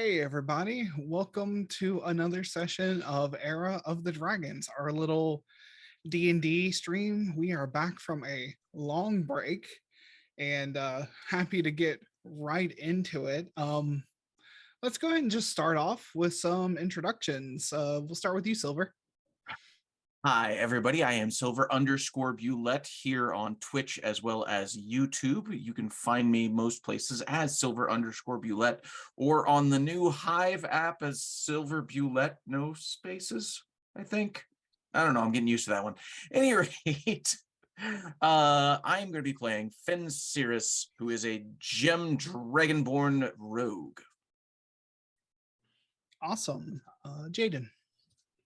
Hey everybody, welcome to another session of Era of the Dragons, our little D&D stream. We are back from a long break and happy to get right into it. Let's go ahead and just start off with some introductions. We'll start with you, Silver. Hi, everybody. I am Silver_Bulette here on Twitch as well as YouTube. You can find me most places as Silver_Bulette or on the new Hive app as Silver Bulette, no spaces, I think. I don't know. I'm getting used to that one. At any rate, I'm going to be playing Fensiris, who is a gem dragonborn rogue. Awesome. Jaden.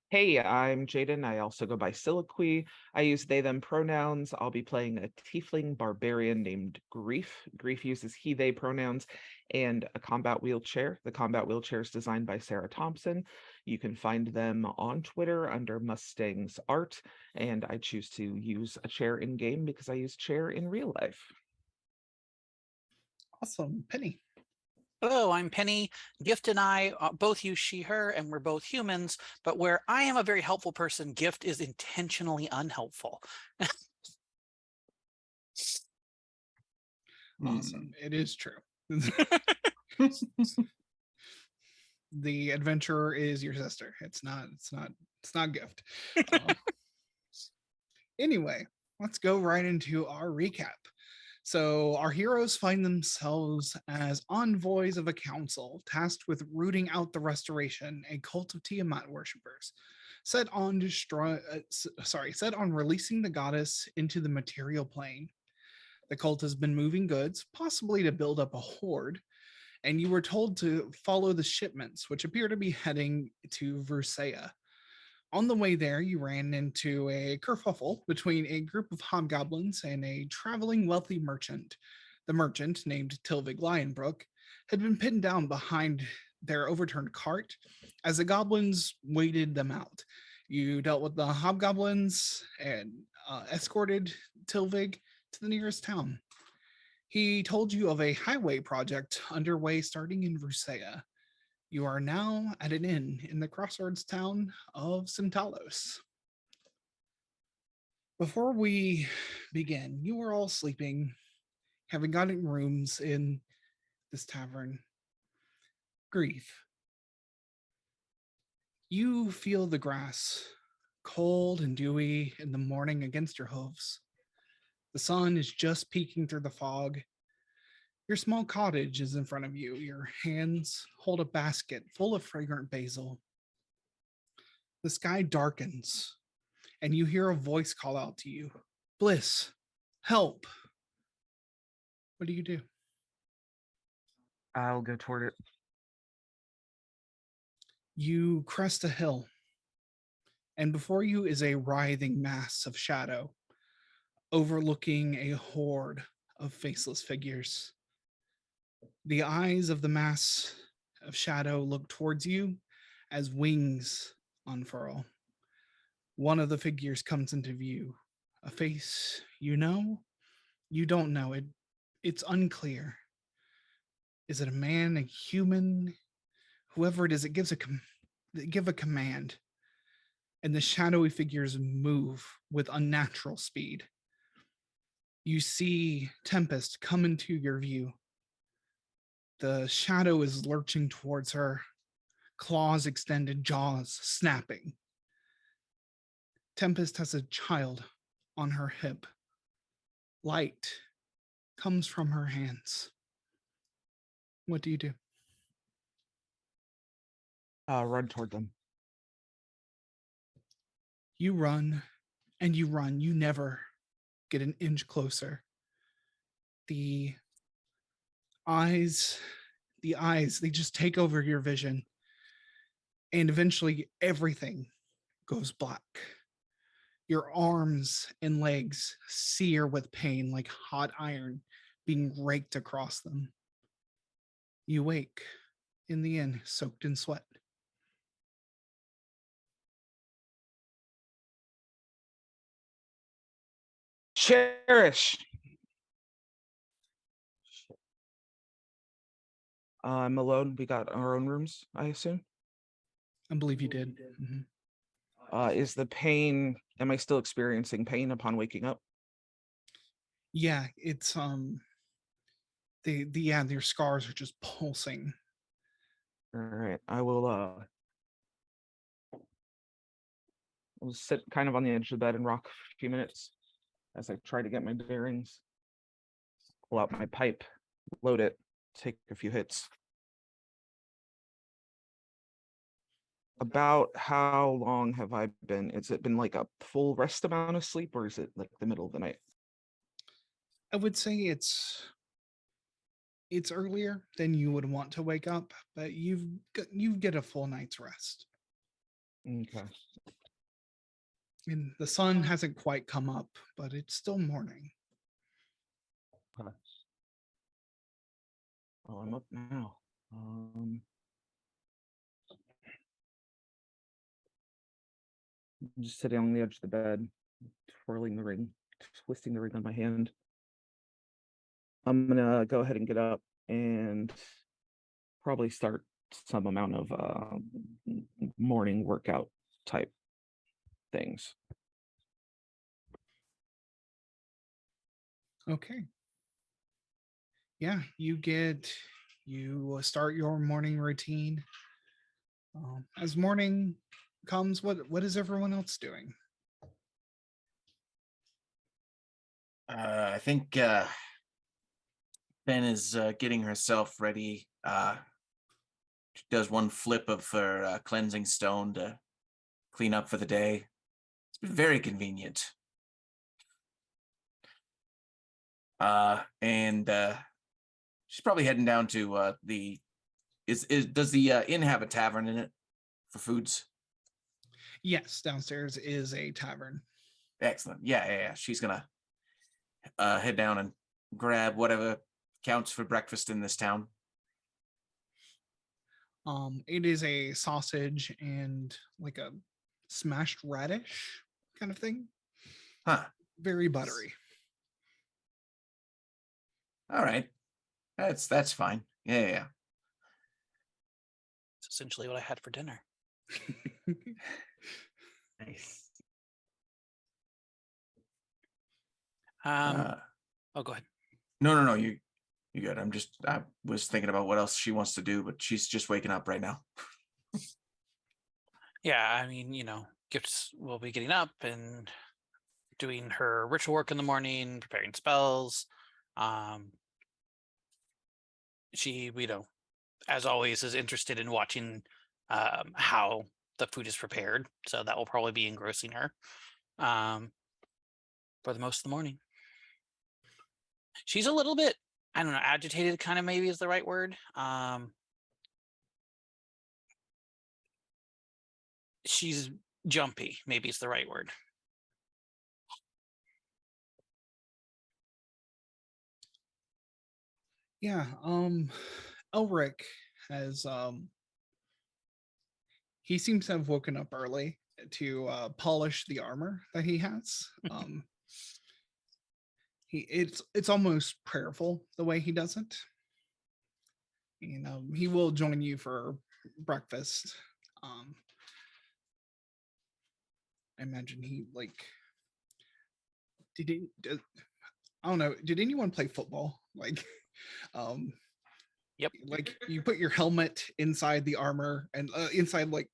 Hey, I'm Jaden. I also go by Soliloquy. I use they, them pronouns. I'll be playing a tiefling barbarian named Grief. Grief uses he, they pronouns and a combat wheelchair. The combat wheelchair is designed by Sarah Thompson. You can find them on Twitter under Mustang's Art, and I choose to use a chair in game because I use chair in real life. Awesome. Penny. Hello, I'm Penny. Gift and I both use she, her, and we're both humans, but where I am a very helpful person, Gift is intentionally unhelpful. Awesome. It is true. The adventurer is your sister. It's not Gift. Anyway, let's go right into our recap. So our heroes find themselves as envoys of a council tasked with rooting out the Restoration, a cult of Tiamat worshippers, set on releasing the goddess into the material plane. The cult has been moving goods, possibly to build up a horde, and you were told to follow the shipments, which appear to be heading to Vrusea. On the way there, you ran into a kerfuffle between a group of hobgoblins and a traveling wealthy merchant. The merchant, named Tilvig Lionbrook, had been pinned down behind their overturned cart as the goblins waited them out. You dealt with the hobgoblins and escorted Tilvig to the nearest town. He told you of a highway project underway starting in Vrusea. You are now at an inn in the crossroads town of Sintalos. Before we begin, you are all sleeping, having gotten rooms in this tavern. Grief. You feel the grass, cold and dewy in the morning against your hooves. The sun is just peeking through the fog. Your small cottage is in front of you. Your hands hold a basket full of fragrant basil. The sky darkens, and you hear a voice call out to you, "Bliss, help." What do you do? I'll go toward it. You crest a hill, and before you is a writhing mass of shadow, overlooking a horde of faceless figures. The eyes of the mass of shadow look towards you as wings unfurl. One of the figures comes into view, a face you know, you don't know it. It's unclear. Is it a man, a human? Whoever it is, it give a command, and the shadowy figures move with unnatural speed. You see Tempest come into your view. The shadow is lurching towards her, claws extended, jaws snapping. Tempest has a child on her hip. Light comes from her hands. What do you do? Run toward them. You run and you run. You never get an inch closer. The eyes, they just take over your vision. And eventually everything goes black. Your arms and legs sear with pain like hot iron being raked across them. You wake in the inn, soaked in sweat. Cherish. I'm alone. We got our own rooms, I assume. I believe you did. Mhm. Is the pain? Am I still experiencing pain upon waking up? Yeah, it's your scars are just pulsing. All right, I will. I'll sit kind of on the edge of the bed and rock for a few minutes as I try to get my bearings. Pull out my pipe, load it, take a few hits. About how long have I been? Has it been like a full rest amount of sleep, or is it like the middle of the night? I would say it's earlier than you would want to wake up, but you get a full night's rest. Okay. And the sun hasn't quite come up, but it's still morning. Well, I'm up now. I'm just sitting on the edge of the bed, twirling the ring, twisting the ring on my hand. I'm gonna go ahead and get up and probably start some amount of morning workout type things. Okay. Yeah, you start your morning routine. As morning comes, what is everyone else doing? I think Ben is getting herself ready. She does one flip of her cleansing stone to clean up for the day. It's been very convenient. And she's probably heading down to the does the inn have a tavern in it for foods? Yes, downstairs is a tavern. Excellent. Yeah. She's gonna head down and grab whatever counts for breakfast in this town. It is a sausage and like a smashed radish kind of thing. Huh. Very buttery. All right. That's fine. Yeah. It's essentially what I had for dinner. Nice. Oh, go ahead. No. You good. I was thinking about what else she wants to do, but she's just waking up right now. Yeah, I mean, Gifts will be getting up and doing her ritual work in the morning, preparing spells. She, as always, is interested in watching how the food is prepared. So that will probably be engrossing her for the most of the morning. She's a little bit, I don't know, agitated kind of maybe is the right word. She's jumpy, maybe is the right word. Yeah, Elric has he seems to have woken up early to polish the armor that he has. It's almost prayerful the way he does it. He will join you for breakfast. I imagine he I don't know, did anyone play football? Yep. Like you put your helmet inside the armor and inside like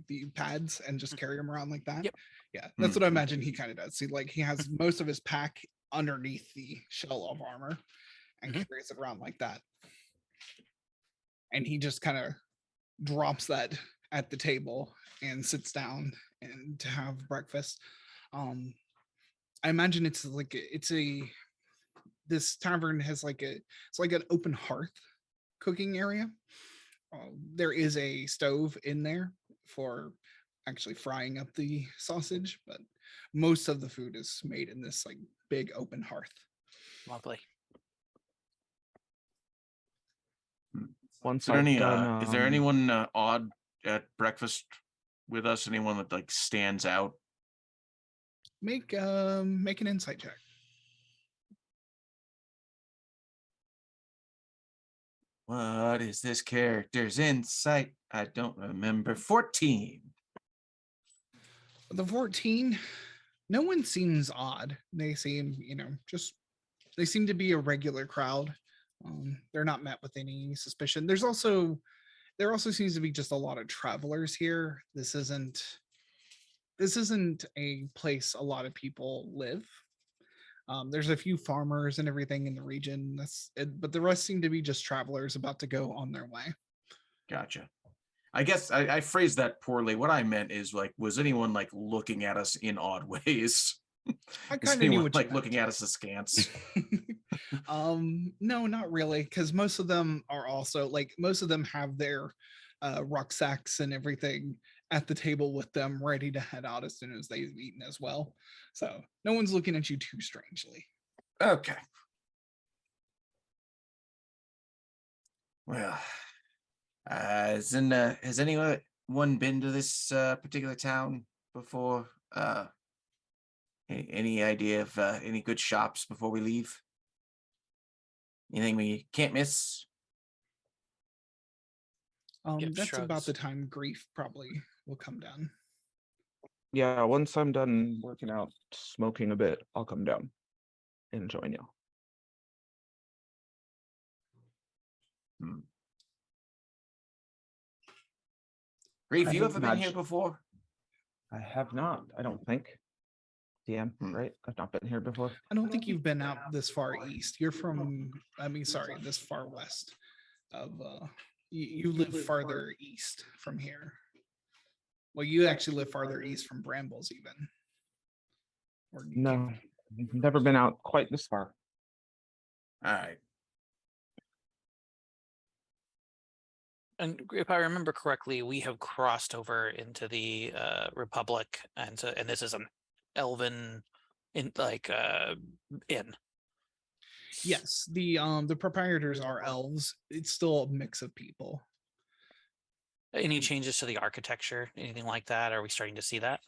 the pads and just carry them around like that. Yep. Yeah, that's what I imagine he kind of does. He has most of his pack underneath the shell of armor and carries it around like that. And he just kind of drops that at the table and sits down and to have breakfast. I imagine this tavern has it's like an open hearth cooking area. There is a stove in there for actually frying up the sausage, but most of the food is made in this like big open hearth. Lovely. Once Is there I've done, is there anyone odd at breakfast with us? Anyone that like stands out? Make an insight check. What is this character's insight? I don't remember. 14. The 14, no one seems odd. They seem, they seem to be a regular crowd. They're not met with any suspicion. There also seems to be just a lot of travelers here. This isn't a place a lot of people live. There's a few farmers and everything in the region. That's it, but the rest seem to be just travelers about to go on their way. Gotcha. I guess I phrased that poorly. What I meant is like, was anyone like looking at us in odd ways? I Is kind of knew anyone what you like meant. looking at us askance? No, not really, because most of them are also like most of them have their rucksacks and everything at the table with them, ready to head out as soon as they've eaten as well. So no one's looking at you too strangely. Okay. Well, has anyone been to this particular town before? Any idea of any good shops before we leave? Anything we can't miss? Gift That's about shrugs. the time grief probably will come down. Yeah, once I'm done working out, smoking a bit, I'll come down and join you. Grief, I you ever been here imagine- before? I have not, I don't think. DM, right? I've not been here before. I don't think you've been out this far east. You're from, this far west of, you live farther east from here. Well, you actually live farther east from Brambles even. Or you No, came- never been out quite this far. All right. And if I remember correctly, we have crossed over into the Republic, and this is an elven inn. Yes, the proprietors are elves. It's still a mix of people. Any changes to the architecture, anything like that? Are we starting to see that?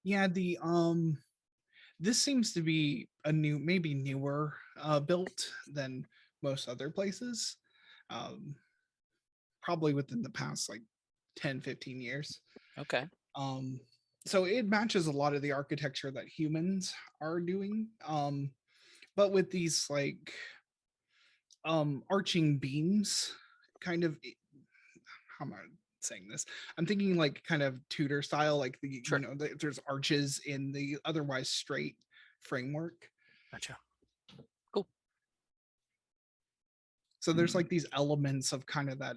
Yeah, this seems to be a maybe newer built than most other places. Probably within the past like 10-15 years. Okay. So it matches a lot of the architecture that humans are doing. But with these like arching beams, kind of how am I saying this? I'm thinking like kind of Tudor style, like Sure. there's arches in the otherwise straight framework. Gotcha. So there's like these elements of kind of that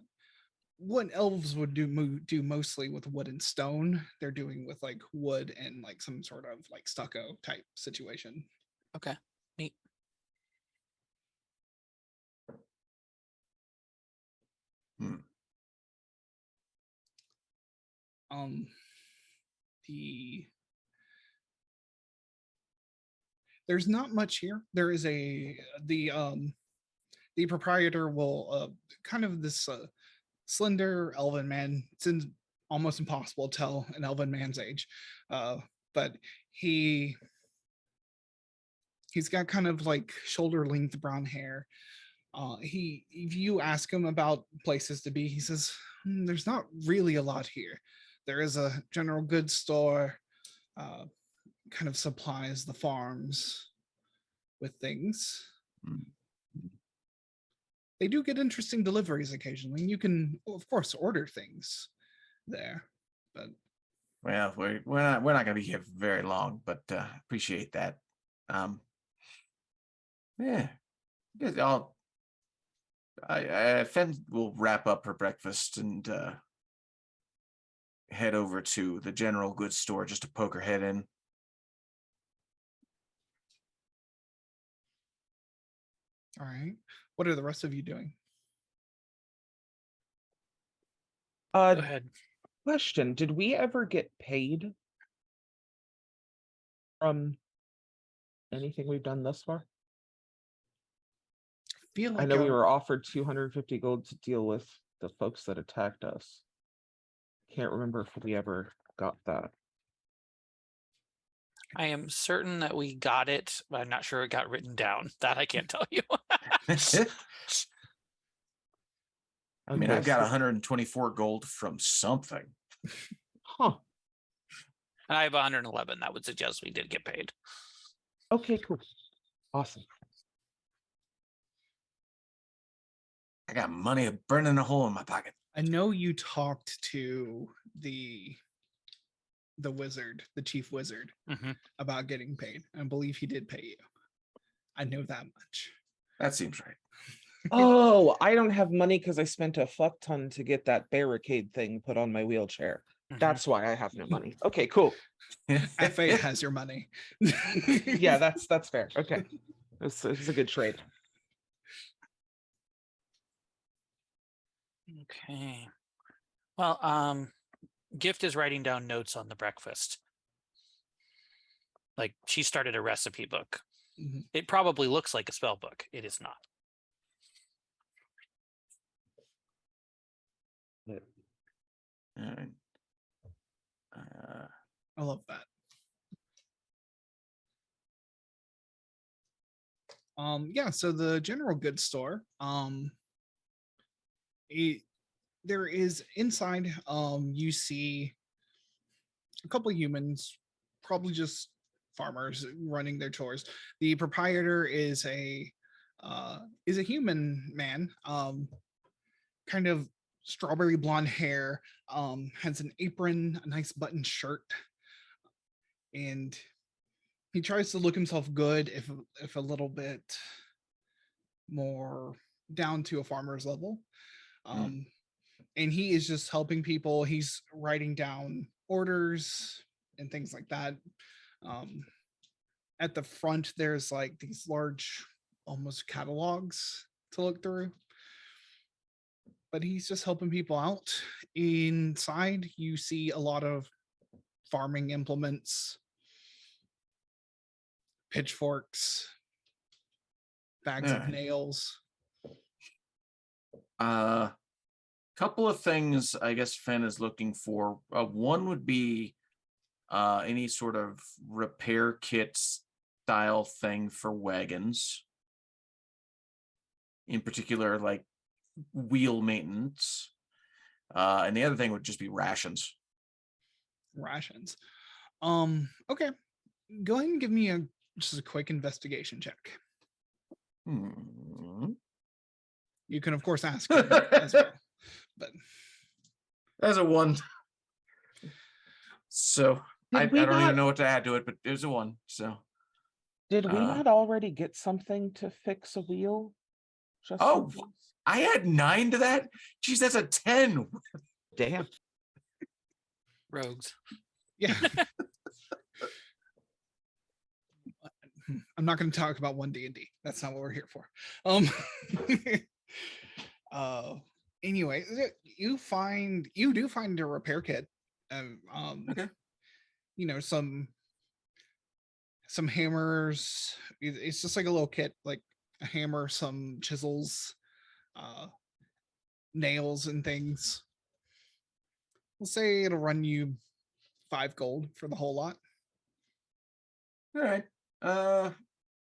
what elves would do mostly with wood and stone, they're doing with like wood and like some sort of like stucco type situation. Okay. Neat. The there's not much here. There is the proprietor will kind of this slender elven man. It's almost impossible to tell an elven man's age, but he's got kind of like shoulder length brown hair. If you ask him about places to be, he says there's not really a lot here. There is a general goods store, kind of supplies the farms with things. They do get interesting deliveries occasionally. You can, of course, order things there, but Well, we're not going to be here for very long, but appreciate that. Yeah, Fen will wrap up her breakfast and head over to the general goods store just to poke her head in. all right. What are the rest of you doing? Go ahead. Question, did we ever get paid from anything we've done thus far? Feel like I know we were offered 250 gold to deal with the folks that attacked us. Can't remember if we ever got that. I am certain that we got it, but I'm not sure it got written down. That I can't tell you. I mean, Okay, I've got so- 124 gold from something. Huh. And I have 111. That would suggest we did get paid. Okay, cool. Awesome. I got money burning a hole in my pocket. I know you talked to the wizard, the chief wizard, Mhm. about getting paid. I believe he did pay you. I know that much. That seems right. Oh, I don't have money because I spent a fuck ton to get that barricade thing put on my wheelchair. Mhm. That's why I have no money. Okay, cool. FA has your money. Yeah, that's fair. Okay. It's a good trade. Okay. Well, Gift is writing down notes on the breakfast. Like she started a recipe book. Mhm. It probably looks like a spell book. It is not. All right. I love that. Yeah, so the general goods store, there is inside, you see a couple of humans, probably just farmers running their chores. The proprietor is a human man, kind of strawberry blonde hair, has an apron, a nice button shirt, and he tries to look himself good, if a little bit more down to a farmer's level. And he is just helping people. He's writing down orders and things like that. At the front, there's like these large, almost catalogs to look through. But he's just helping people out. Inside, you see a lot of farming implements, pitchforks, bags of Alright. nails. Couple of things I guess Fen is looking for. One would be any sort of repair kit style thing for wagons. In particular, like wheel maintenance. And the other thing would just be rations. Rations. Okay. Go ahead and give me just a quick investigation check. You can of course ask him as well. But That's a 1. So I Did we don't even not- know what to add to it, but it was a 1. So Did we Uh, not already get something to fix a wheel? Just in Oh, case? I had 9 to that. Jeez, that's a 10. Damn. Rogues. yeah. I'm not going to talk about 1D&D. That's not what we're here for. Anyway, you do find a repair kit. Okay. You know, some hammers. It's just like a little kit, like a hammer, some chisels, nails and things. We'll say it'll run you 5 gold for the whole lot. All right.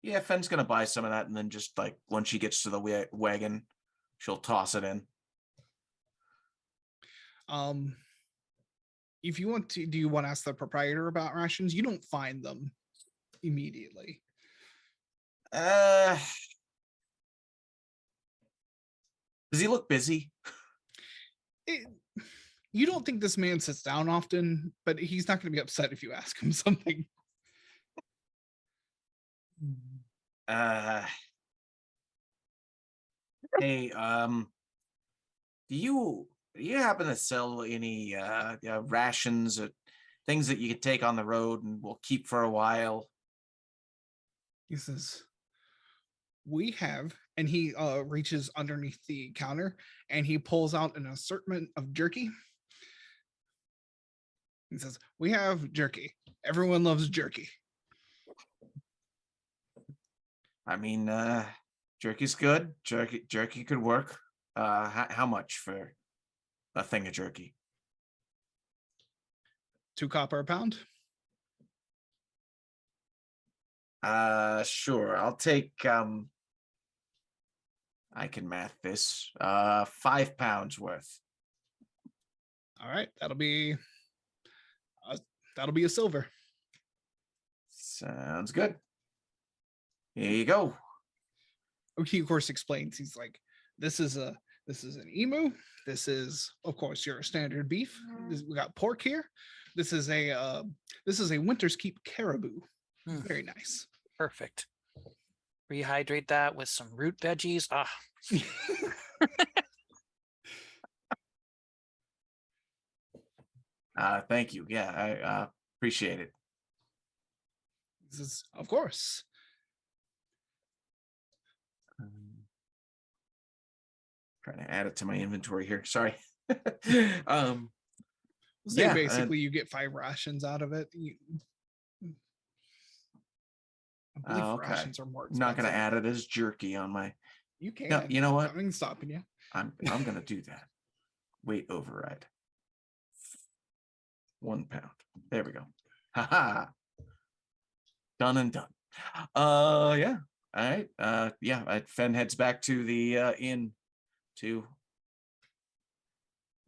Yeah, Fen's gonna buy some of that, and then just like when she gets to the wagon, she'll toss it in. If you want to, do you want to ask the proprietor about rations? You don't find them immediately. Does he look busy? You don't think this man sits down often, but he's not going to be upset if you ask him something. Hey, do you happen to sell any rations or things that you could take on the road and we'll keep for a while? He says, we have, and he reaches underneath the counter and he pulls out an assortment of jerky. He says, we have jerky. Everyone loves jerky. I mean, jerky's good. Jerky could work. How much for a thing of jerky? 2 copper a pound. Sure. I'll take I can math this. 5 pounds worth. All right, that'll be a silver. Sounds good. Here you go. He of course explains. He's like, this is an emu. This is, of course, your standard beef. We got pork here. This is a Winter's Keep caribou. Mm. Very nice. Perfect. Rehydrate that with some root veggies. Ah, Thank you. Yeah, I appreciate it. This is, of course. Trying to add it to my inventory here. Sorry. Say Yeah, basically you get 5 rations out of it. I believe okay. rations are more I'm not going to expensive. add it as jerky on my. You can. No, you know what? I'm stopping you. I'm going to do that. Weight override. 1 pound. There we go. Haha. Done and done. Yeah. All right. Yeah. Fen heads back to the inn to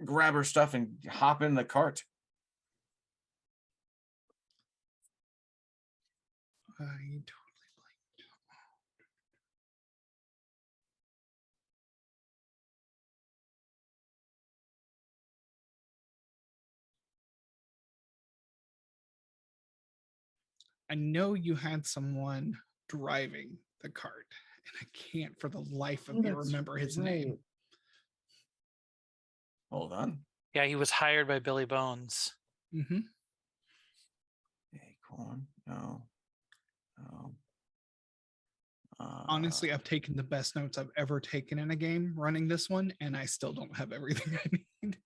grab her stuff and hop in the cart. I totally blanked. I know you had someone driving the cart, and I can't for the life of me remember his name. Hold on. yeah, he was hired by Billy Bones. Mm-hmm. Acorn. No. No. Honestly, I've taken the best notes I've ever taken in a game running this one, and I still don't have everything I need.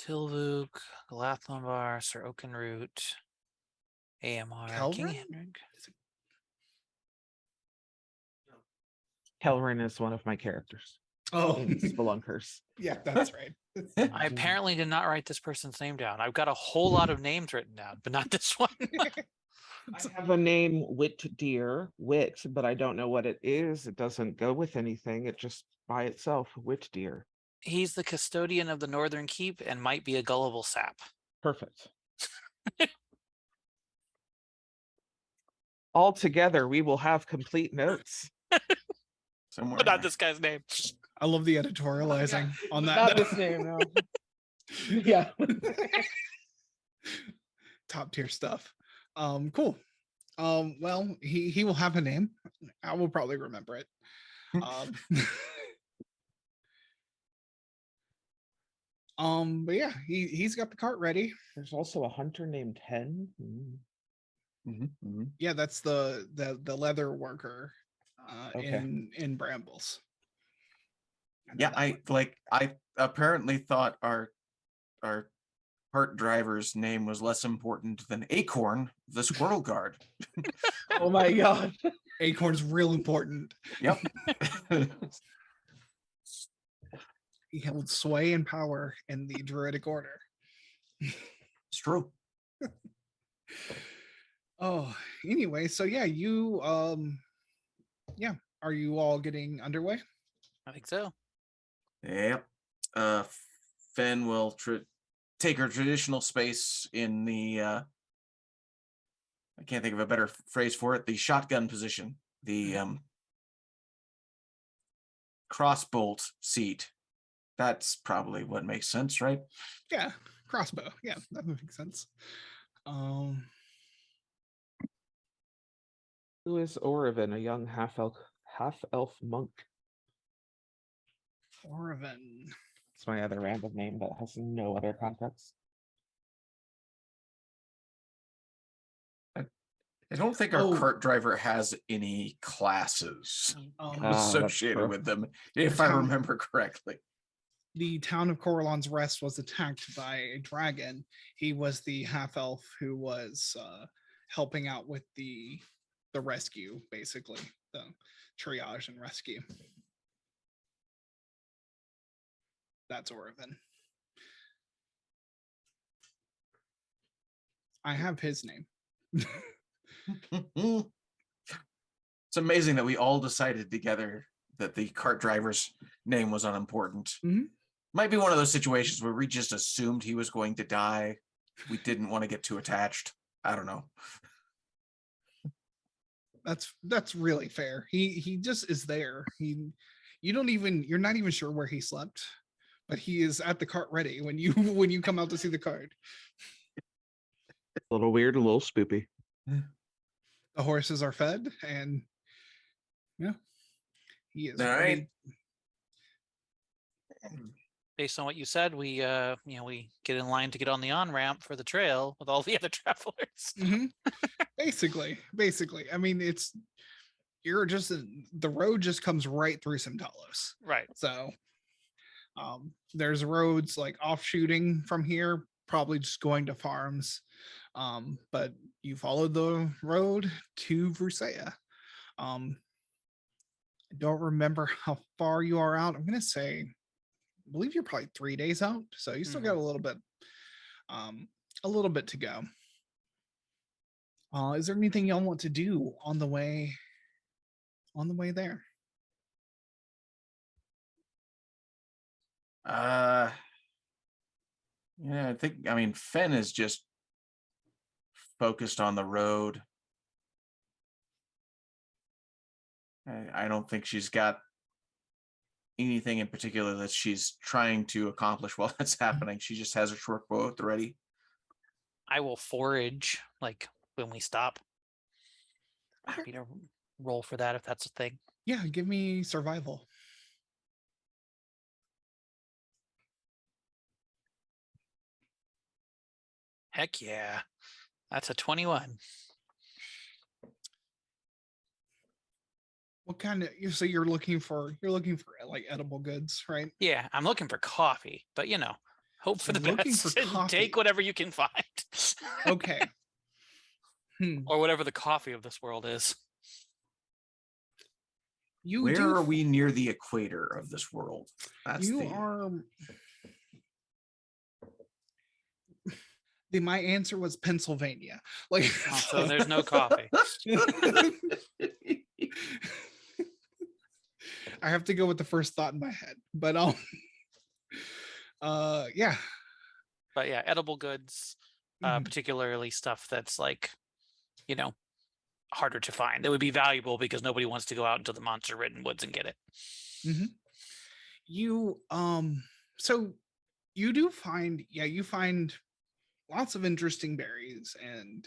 Tilvuk, Galathlambar, Sir Oakenroot, AMR, King Kelvin? Henrik. Kelrin is one of my characters Oh, in Spelunkers. yeah, that's right. I apparently did not write this person's name down. I've got a whole lot of names written down, but not this one. I have a name, Wit Deer, Wit, but I don't know what it is. It doesn't go with anything. It just by itself, Wit Deer. He's the custodian of the Northern Keep and might be a gullible sap. Perfect. All together, we will have complete notes. Somewhere. But not this guy's name. I love the editorializing on that. Not this name, no. Yeah. Top tier stuff. Cool. Well, he will have a name. I will probably remember it. But yeah, he's got the cart ready. There's also a hunter named Hen. Yeah, that's the leather worker Okay. in Brambles. Yeah, I apparently thought our cart driver's name was less important than Acorn, the squirrel guard. Oh my god. Acorn's real important. Yep. He held sway and power in the Druidic Order. It's true. Oh, anyway, so yeah, you yeah, are you all getting underway? I think so. Yep. Fen will take her traditional space in the I can't think of a better phrase for it, the shotgun position, the crossbolt seat. That's probably what makes sense, right? Yeah, crossbow. Yeah, that makes sense. Who is Orevan, a young half-elf monk? Orevan. It's my other random name that has no other context. I don't think our cart driver has any classes associated with them, if I remember correctly. The town of Coralon's Rest was attacked by a dragon. He was the half elf who was helping out with the rescue, basically the triage and rescue. That's Orevan. I have his name. It's amazing that we all decided together that the cart driver's name was unimportant. Mhm. Might be one of those situations where we just assumed he was going to die. We didn't want to get too attached. I don't know. That's really fair. He just is there. You're not even sure where he slept, but he is at the cart ready when you when you come out to see the cart. A little weird, a little spoopy. The horses are fed, and yeah, he is All ready. Based on what you said, we we get in line to get on the on-ramp for the trail with all the other travelers. Mhm. Basically. I mean, the road just comes right through Talos. Right. So there's roads like offshooting from here, probably just going to farms. But you follow the road to Vrusea. I don't remember how far you are out. I'm gonna say, I believe you're probably 3 days out, so you still got a little bit to go. Is there anything y'all want to do on the way there? Yeah, I mean, Fen is just focused on the road. I don't think she's got anything in particular that she's trying to accomplish while that's happening. She just has her short bow at the ready. I will forage like when we stop. Okay. Happy to roll for that if that's a thing. Yeah, give me survival. Heck yeah. That's a 21. What kind of so you're looking for like edible goods, right? Yeah, I'm looking for coffee, but hope for the Looking for best and coffee. take whatever you can find. Okay. Or whatever the coffee of this world is. Where are we near the equator of this world? My answer was Pennsylvania. Like So there's no coffee. I have to go with the first thought in my head, but yeah. But yeah, edible goods, particularly stuff that's like, harder to find. That would be valuable because nobody wants to go out into the monster-ridden woods and get it. You so you do find you find lots of interesting berries, and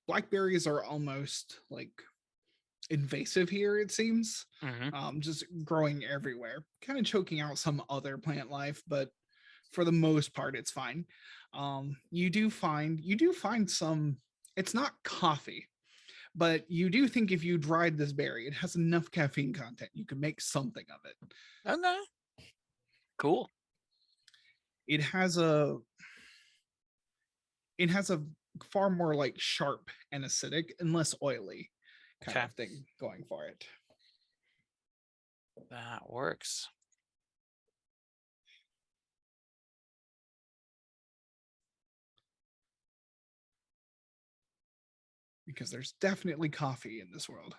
blackberries are almost like invasive here, it seems. Just growing everywhere, kind of choking out some other plant life, but for the most part it's fine. You do find some, it's not coffee, but you do think if you dried this berry, it has enough caffeine content, you could make something of it. Okay. Cool. It has a far more like sharp and acidic and less oily kind of thing going for it. That works. Because there's definitely coffee in this world.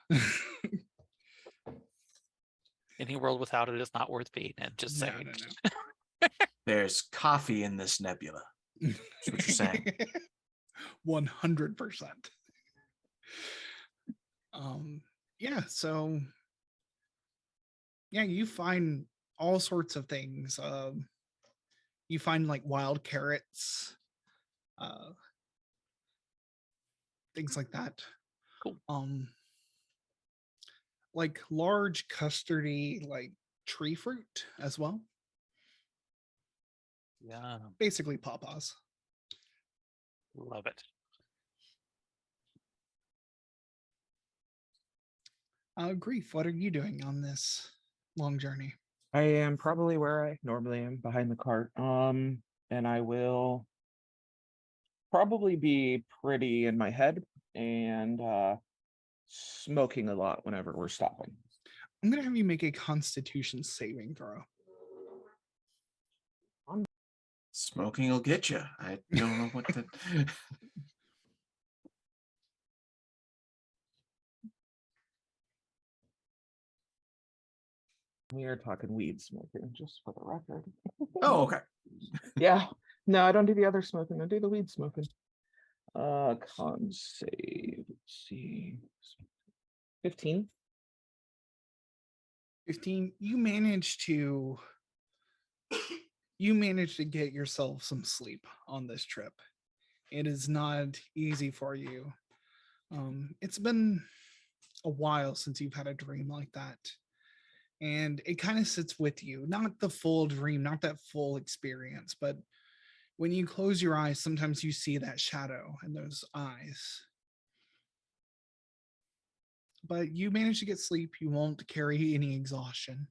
Any world without it is not worth being in, just saying. No. There's coffee in this nebula. That's what you're saying. 100%. Yeah, so yeah, you find all sorts of things. You find like wild carrots, things like that. Cool. Like large custardy like tree fruit as well. Yeah. Basically pawpaws. Love it. Grief, what are you doing on this long journey? I am probably where I normally am, behind the cart. And I will probably be pretty in my head and smoking a lot whenever we're stopping. I'm gonna have you make a Constitution saving throw. Smoking will get you. I don't know what to. We are talking weed smoking, just for the record. Oh, okay. Yeah. No, I don't do the other smoking. I do the weed smoking. Con save. Let's see. 15. 15. You manage to get yourself some sleep on this trip. It is not easy for you. It's been a while since you've had a dream like that. And it kind of sits with you, not the full dream, not that full experience, but when you close your eyes, sometimes you see that shadow in those eyes. But you manage to get sleep. You won't carry any exhaustion.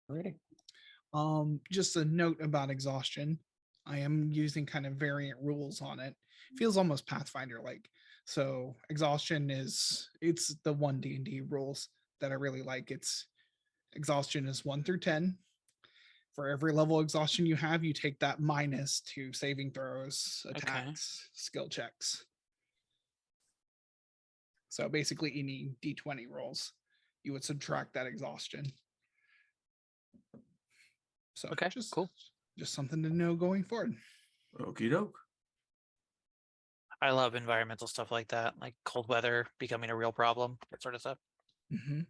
Alrighty. Just a note about exhaustion. I am using kind of variant rules on it. Feels almost Pathfinder like. So exhaustion it's the 1 D&D rules that I really like. It's exhaustion is 1 through 10. For every level exhaustion you have, you take that minus to saving throws, attacks, skill checks. So basically any D20 rolls, you would subtract that exhaustion. So Okay, cool. Just something to know going forward. Okie doke. I love environmental stuff like that, like cold weather becoming a real problem, that sort of stuff. Mm-hmm.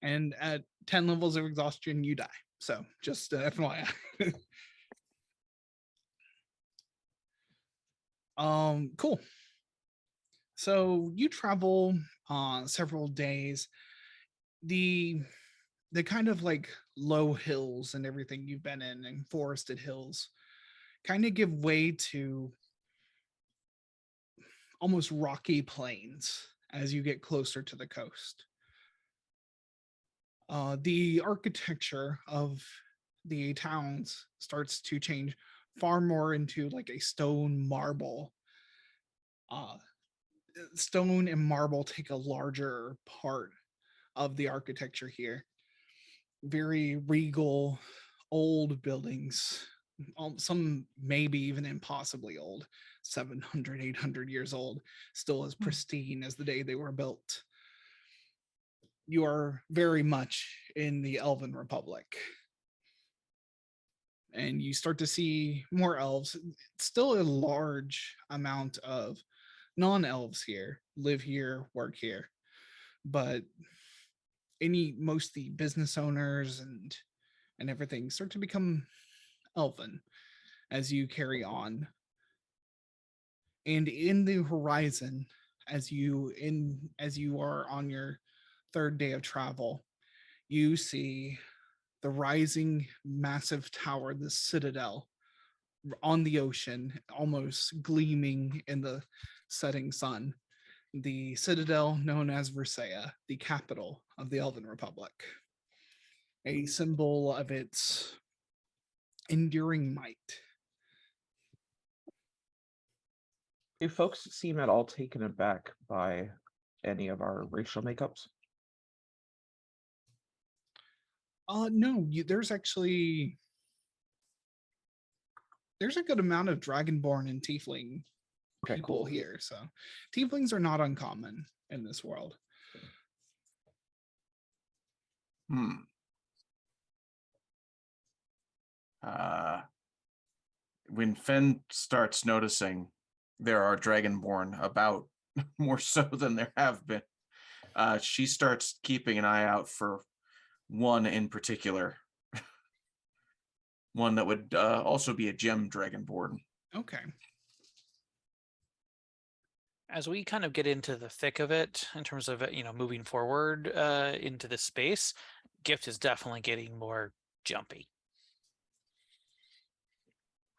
And at 10 levels of exhaustion, you die. So just FYI. Cool. So you travel several days. The kind of like low hills and everything you've been in and forested hills kind of give way to almost rocky plains as you get closer to the coast. The architecture of the towns starts to change far more into like a stone marble. Stone and marble take a larger part of the architecture here. Very regal, old buildings, some maybe even impossibly old, 700, 800 years old, still as pristine as the day they were built. You are very much in the Elven Republic. And you start to see more elves. Still a large amount of non-elves here, live here, work here. But most the business owners and everything start to become elven as you carry on. And in the horizon, as you are on your third day of travel, you see the rising massive tower, the citadel on the ocean, almost gleaming in the setting sun. The citadel known as Vrusea, the capital of the Elven Republic, a symbol of its enduring might. Do folks seem at all taken aback by any of our racial makeups? No, there's a good amount of dragonborn and tiefling people here. So tieflings are not uncommon in this world. When Fen starts noticing there are dragonborn about more so than there have been, she starts keeping an eye out for one in particular. One that would also be a gem dragonborn. Okay. As we kind of get into the thick of it in terms of moving forward into this space, Gift is definitely getting more jumpy.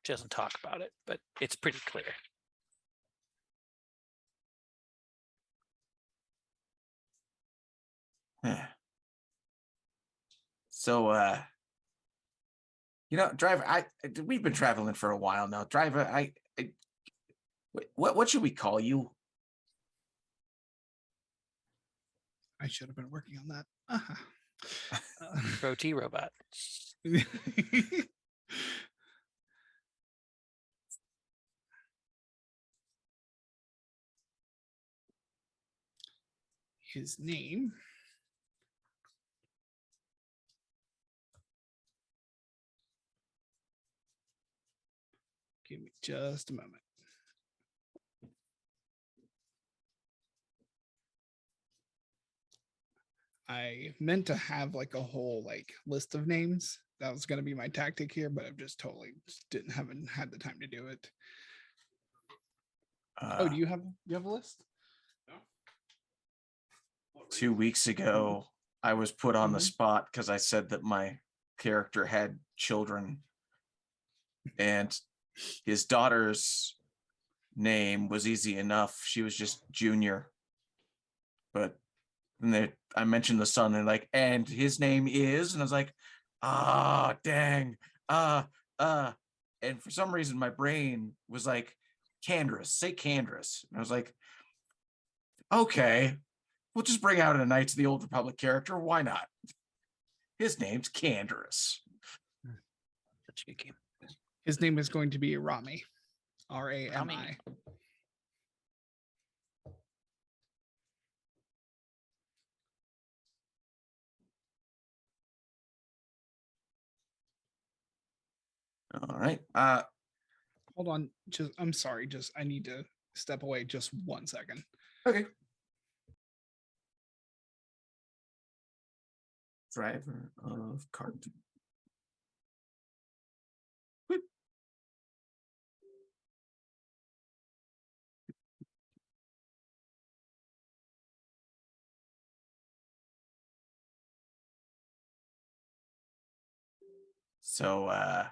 She doesn't talk about it, but it's pretty clear. So Driver, we've been traveling for a while now. Driver, what should we call you? I should have been working on that. Roti robot. His name. Give me just a moment. I meant to have like a whole like list of names. That was going to be my tactic here, but I've just totally haven't had the time to do it. Oh, do you have a list? 2 weeks ago, I was put on the Mhm. spot because I said that my character had children, and his daughter's name was easy enough. She was just Junior. But then I mentioned the son, and like, and his name is, and I was like, ah, dang, uh, and for some reason my brain was like, Candrus, say Candrus, and I was like, okay, we'll just bring out a Knights of the Old Republic character. Why not? His name's Candrus. Such a good game. His name is going to be Rami. Rami. Rami. All right. Hold on. Just I'm sorry. Just I need to step away just 1 second. Okay. Driver of cart. So I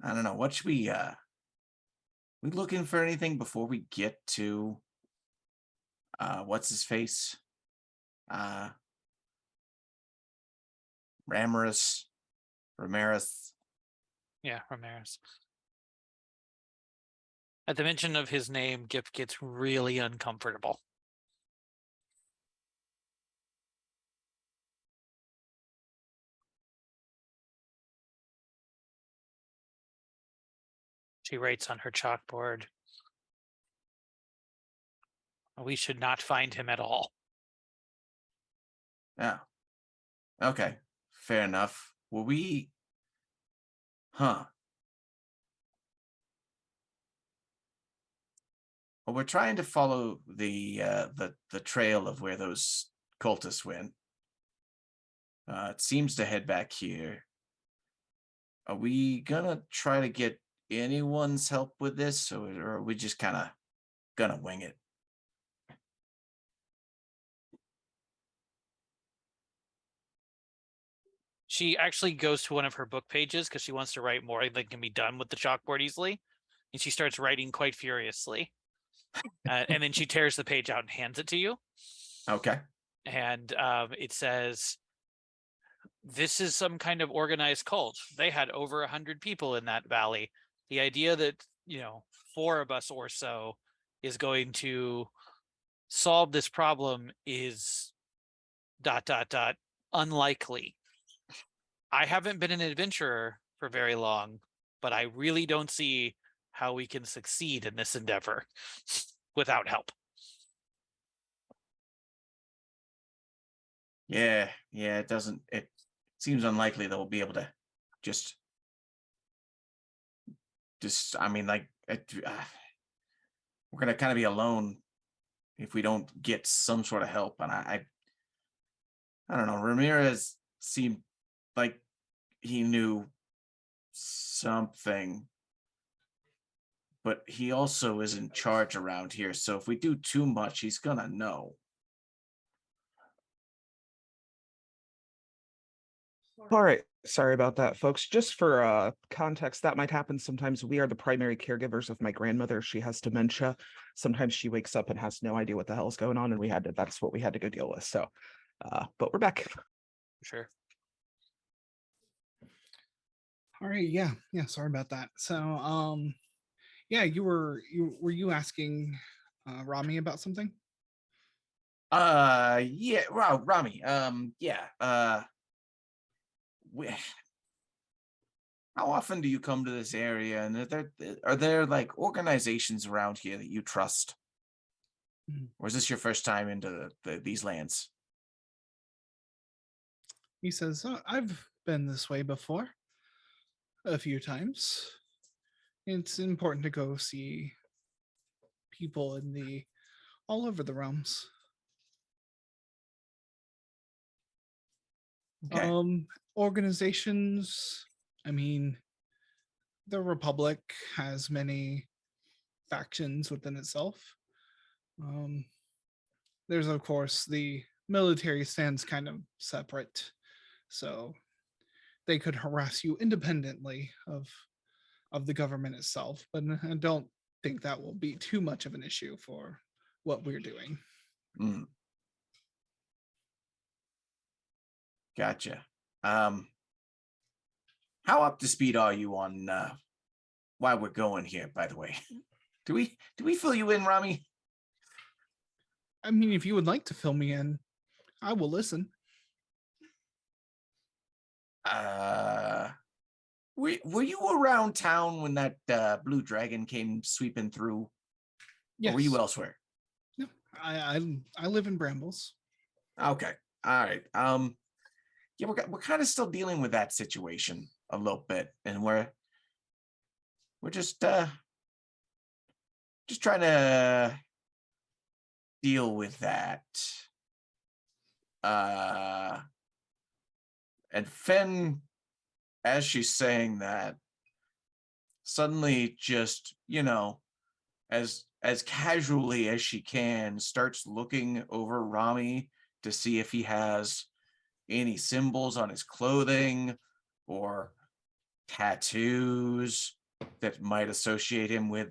don't know. What should we looking for anything before we get to what's his face? Ramirez. Yeah, Ramirez. At the mention of his name, Gift gets really uncomfortable. She writes on her chalkboard, "We should not find him at all." Yeah. Okay. Fair enough. Will we? Huh. Well, we're trying to follow the trail of where those cultists went. It seems to head back here. Are we gonna try to get anyone's help with this, or are we just kind of gonna wing it? She actually goes to one of her book pages because she wants to write more that can be done with the chalkboard easily. And she starts writing quite furiously. And then she tears the page out and hands it to you. Okay. And it says, "This is some kind of organized cult. They had over 100 people in that valley. The idea that, 4 of us or so is going to solve this problem is ... unlikely. I haven't been an adventurer for very long, but I really don't see how we can succeed in this endeavor without help." Yeah. It doesn't. It seems unlikely that we'll be able to just. I mean, like, we're gonna kind of be alone if we don't get some sort of help. And I don't know. Ramirez seemed like he knew something, but he also is in charge around here. So if we do too much, he's gonna know. All right. Sorry about that, folks. Just for context, that might happen sometimes. We are the primary caregivers of my grandmother. She has dementia. Sometimes she wakes up and has no idea what the hell is going on, and that's what we had to go deal with. So, but we're back. Sure. All right. Yeah. Sorry about that. So, yeah, were you asking Rami about something? Yeah, wow, Rami. Yeah. how often do you come to this area? And are there like organizations around here that you trust? Mhm. Or is this your first time into these lands? He says, I've been this way before a few times. It's important to go see people in the all over the realms. Okay. Organizations, I mean, the Republic has many factions within itself. Um, there's, of course, the military stands kind of separate, so they could harass you independently of the government itself. But I don't think that will be too much of an issue for what we're doing. Mm. Gotcha. How up to speed are you on why we're going here, by the way? Do we fill you in, Rami? I mean, if you would like to fill me in, I will listen. Were you around town when that blue dragon came sweeping through? Yes. Or were you elsewhere? No, I live in Brambles. Okay. All right. Yeah, we're kind of still dealing with that situation a little bit, and we're just trying to deal with that. And Fen, as she's saying that, suddenly just, as casually as she can, starts looking over Rami to see if he has any symbols on his clothing or tattoos that might associate him with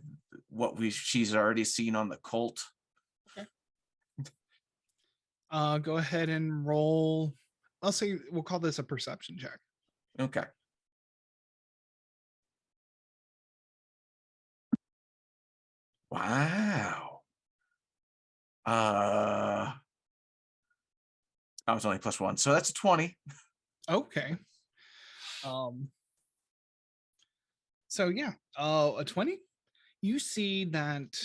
what she's already seen on the cult. Go ahead and roll. I'll say we'll call this a perception check. Okay. Wow. I was only +1, so that's a 20. Okay. So yeah, a 20. You see that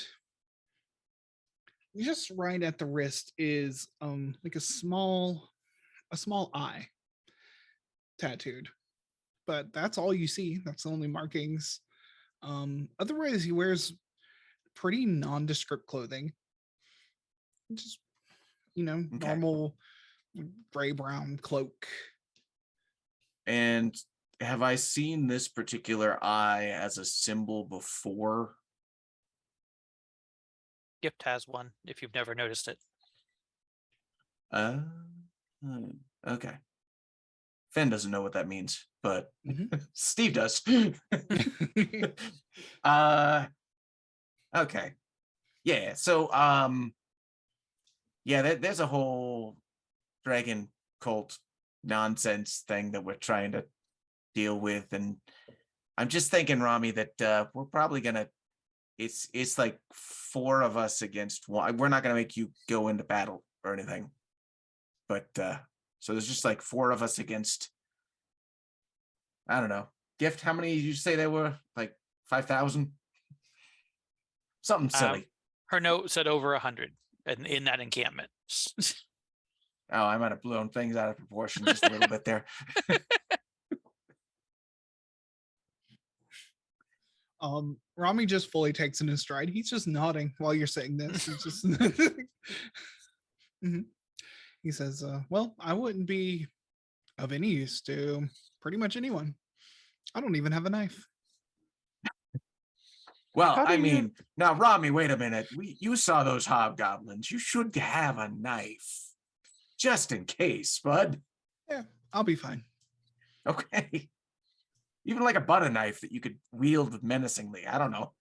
just right at the wrist is like a small eye tattooed. But that's all you see. That's the only markings. Otherwise he wears pretty nondescript clothing. Just Okay. normal gray brown cloak. And have I seen this particular eye as a symbol before? Gift has one if you've never noticed it. Okay. Fen doesn't know what that means, but Steve does. Okay. Yeah, so yeah, there's a whole dragon cult nonsense thing that we're trying to deal with, and I'm just thinking, Rami, that we're probably gonna it's like 4 of us against 1. We're not gonna make you go into battle or anything, but so there's just like 4 of us against, I don't know. Gift, how many did you say there were? Like 5,000? Something silly. Her note said over 100 in that encampment. Oh, I might have blown things out of proportion just a little bit there. Rami just fully takes in his stride. He's just nodding while you're saying this. He's just He says, well, I wouldn't be of any use to pretty much anyone. I don't even have a knife. Well, I mean, now, Rami, wait a minute. You saw those hobgoblins. You should have a knife. Just in case, bud. Yeah, I'll be fine. Okay. Even like a butter knife that you could wield menacingly. I don't know.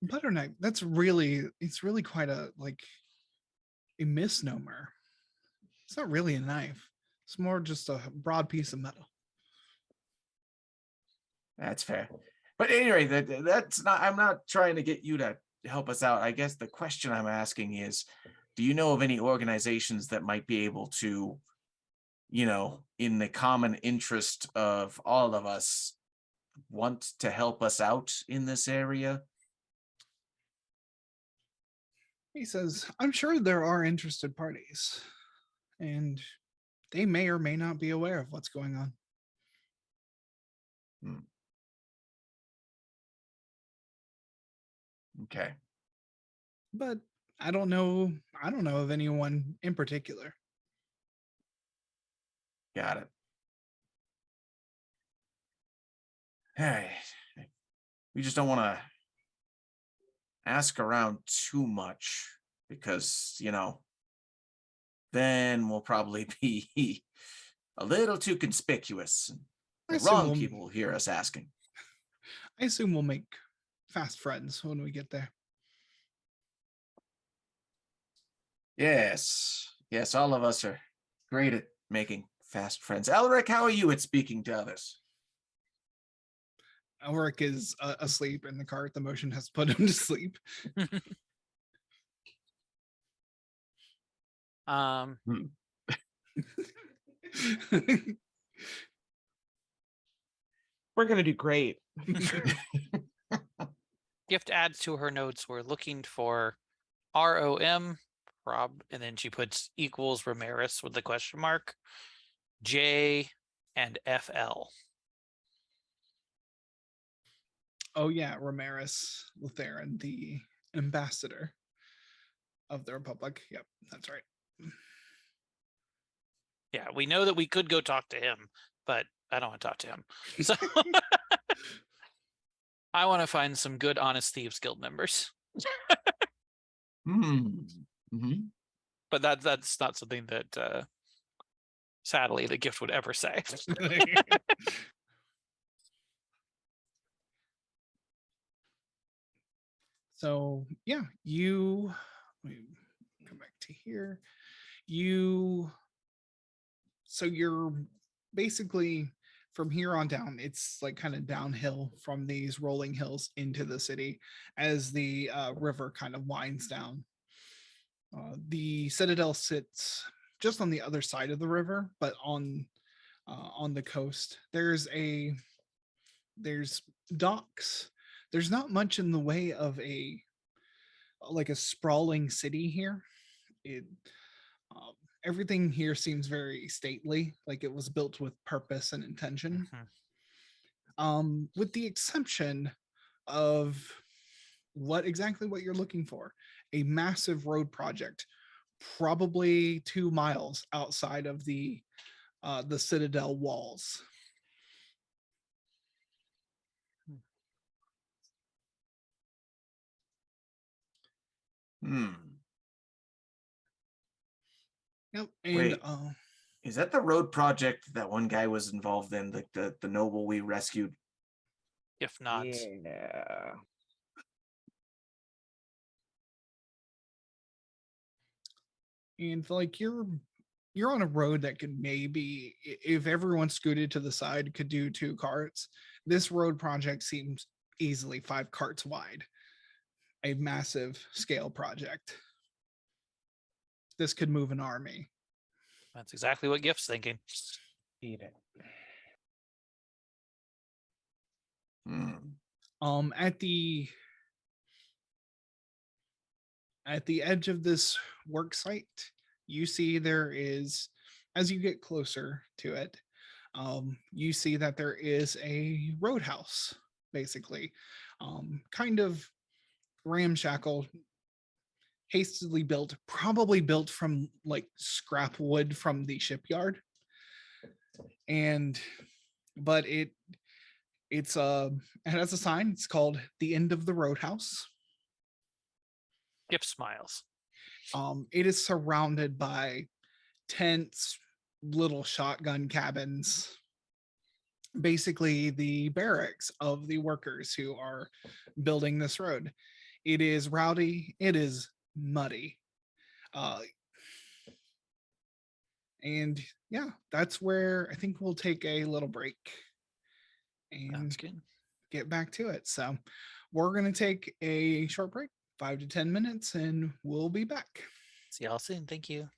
Butter knife, it's really quite a misnomer. It's not really a knife. It's more just a broad piece of metal. That's fair. But anyway, that's not, I'm not trying to get you to help us out. I guess the question I'm asking is, do you know of any organizations that might be able to in the common interest of all of us, want to help us out in this area? He says, I'm sure there are interested parties, and they may or may not be aware of what's going on. Okay. But I don't know of anyone in particular. Got it. Hey, we just don't want to ask around too much because, then we'll probably be a little too conspicuous. I The assume wrong we'll- people will hear us asking. I assume we'll make fast friends when we get there. Yes. Yes, all of us are great at making fast friends. Elric, how are you at speaking to others? Elric is asleep in the cart. The motion has put him to sleep. We're gonna do great. Gift adds to her notes. We're looking for ROM, Rob, and then she puts equals Ramirez with the question mark, J and FL. Oh yeah, Ramirez Lutheran, the ambassador of the Republic. Yep, that's right. Yeah, we know that we could go talk to him, but I don't want to talk to him. So I want to find some good Honest Thieves Guild members. Mm-hmm. But that's not something that sadly the gift would ever say. So yeah, you let me come back to here. You're basically from here on down, it's like kind of downhill from these rolling hills into the city as the river kind of winds down. The citadel sits just on the other side of the river, but on the coast. There's docks. There's not much in the way of a sprawling city here. It um, Everything here seems very stately, like it was built with purpose and intention. With the exception of what you're looking for, a massive road project, probably 2 miles outside of the citadel walls. Hmm. Yep, and Wait. Is that the road project that one guy was involved in, the noble we rescued? If not, Yeah. and like you're on a road that could maybe, if everyone scooted to the side, could do 2 carts. This road project seems easily 5 carts wide. A massive scale project. This could move an army. that's exactly what Gift's thinking. Eat it. At the edge of this work site, you see there is, as you get closer to it, you see that there is a roadhouse, basically, kind of ramshackle, hastily built, probably built from like scrap wood from the shipyard. And but it has a sign. It's called the End of the Roadhouse. Gift smiles. It is surrounded by tents, little shotgun cabins, basically the barracks of the workers who are building this road. It is rowdy, it is muddy. And yeah, that's where I think we'll take a little break and Sounds good. get back to it. So we're going to take a short break, 5 to 10 minutes, and we'll be back. See y'all soon. Thank you.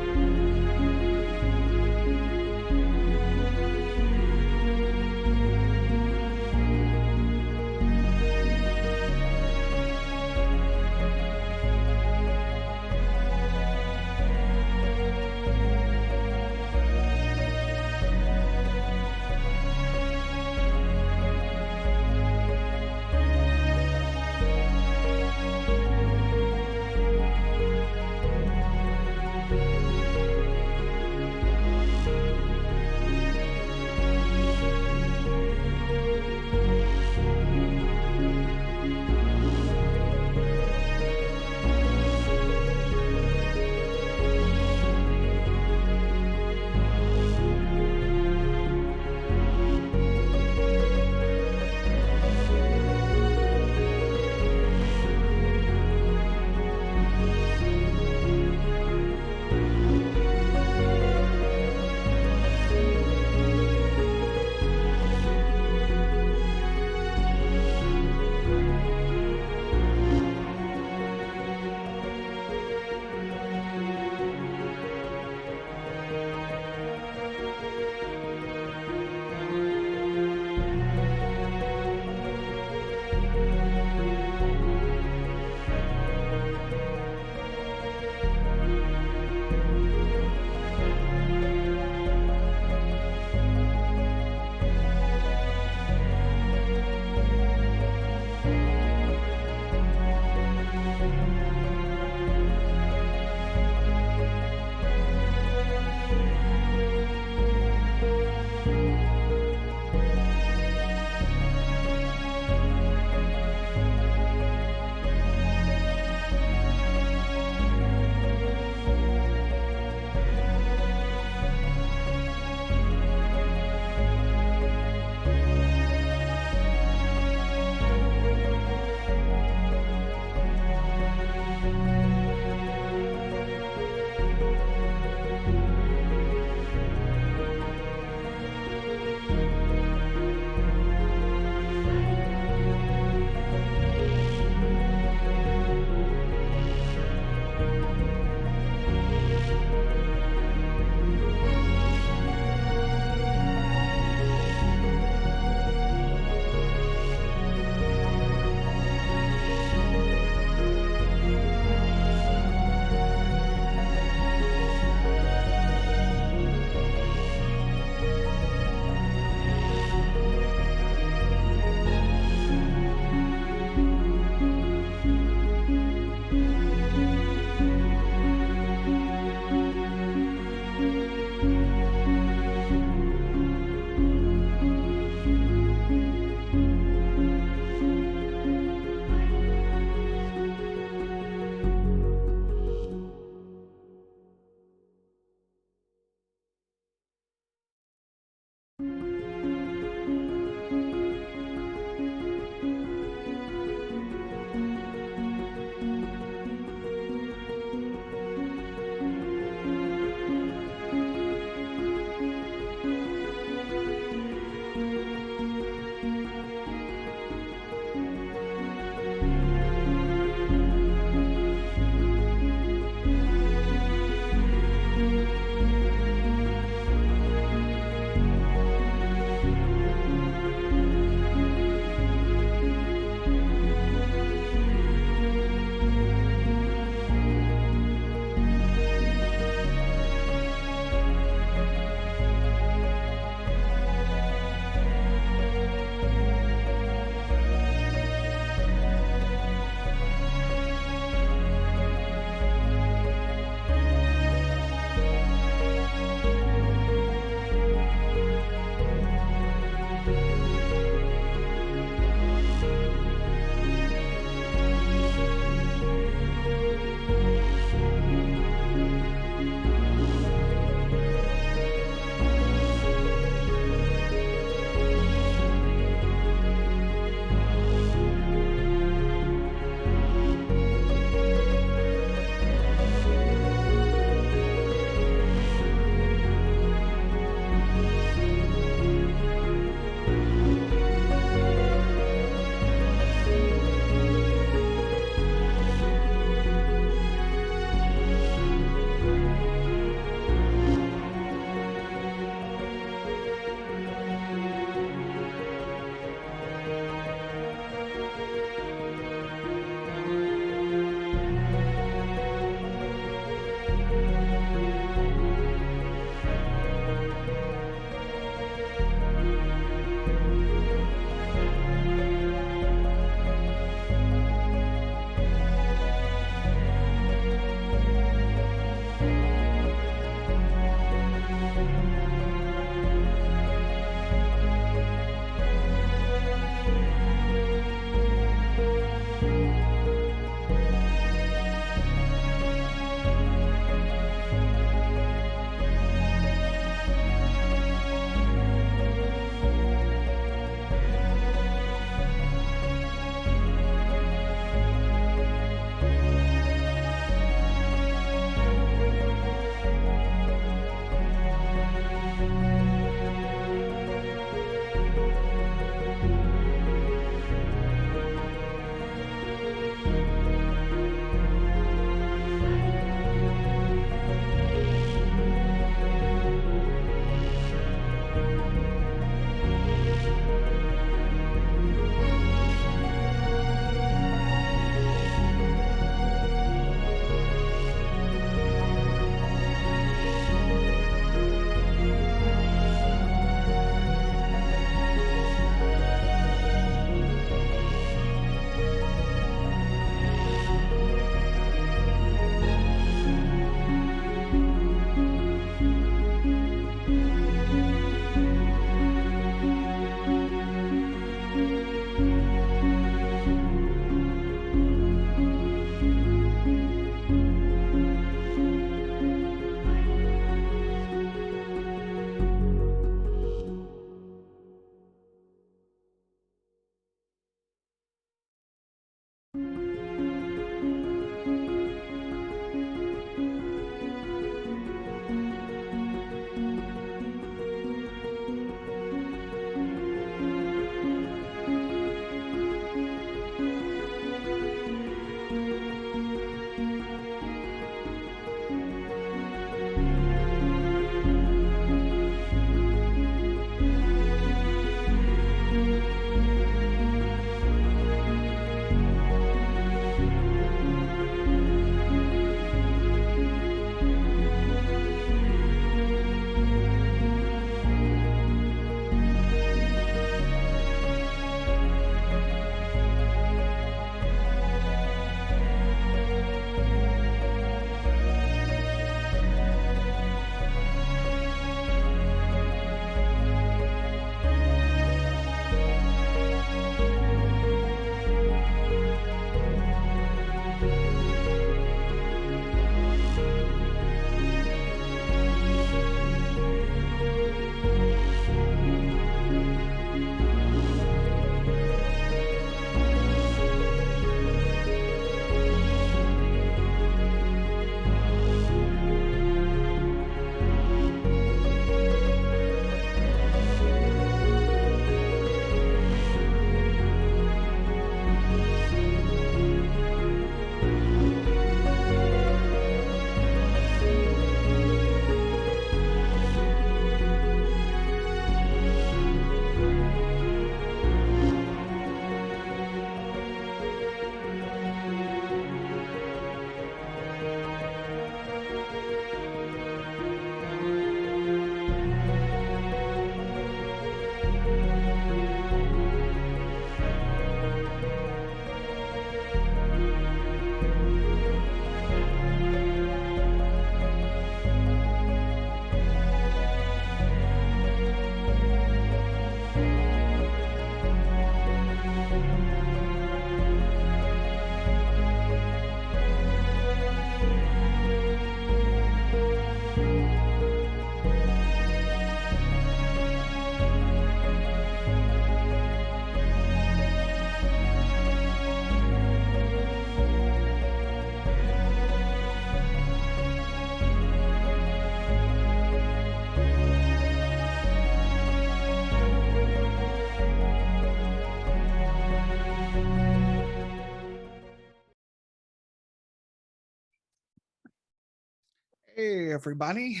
Hey, everybody.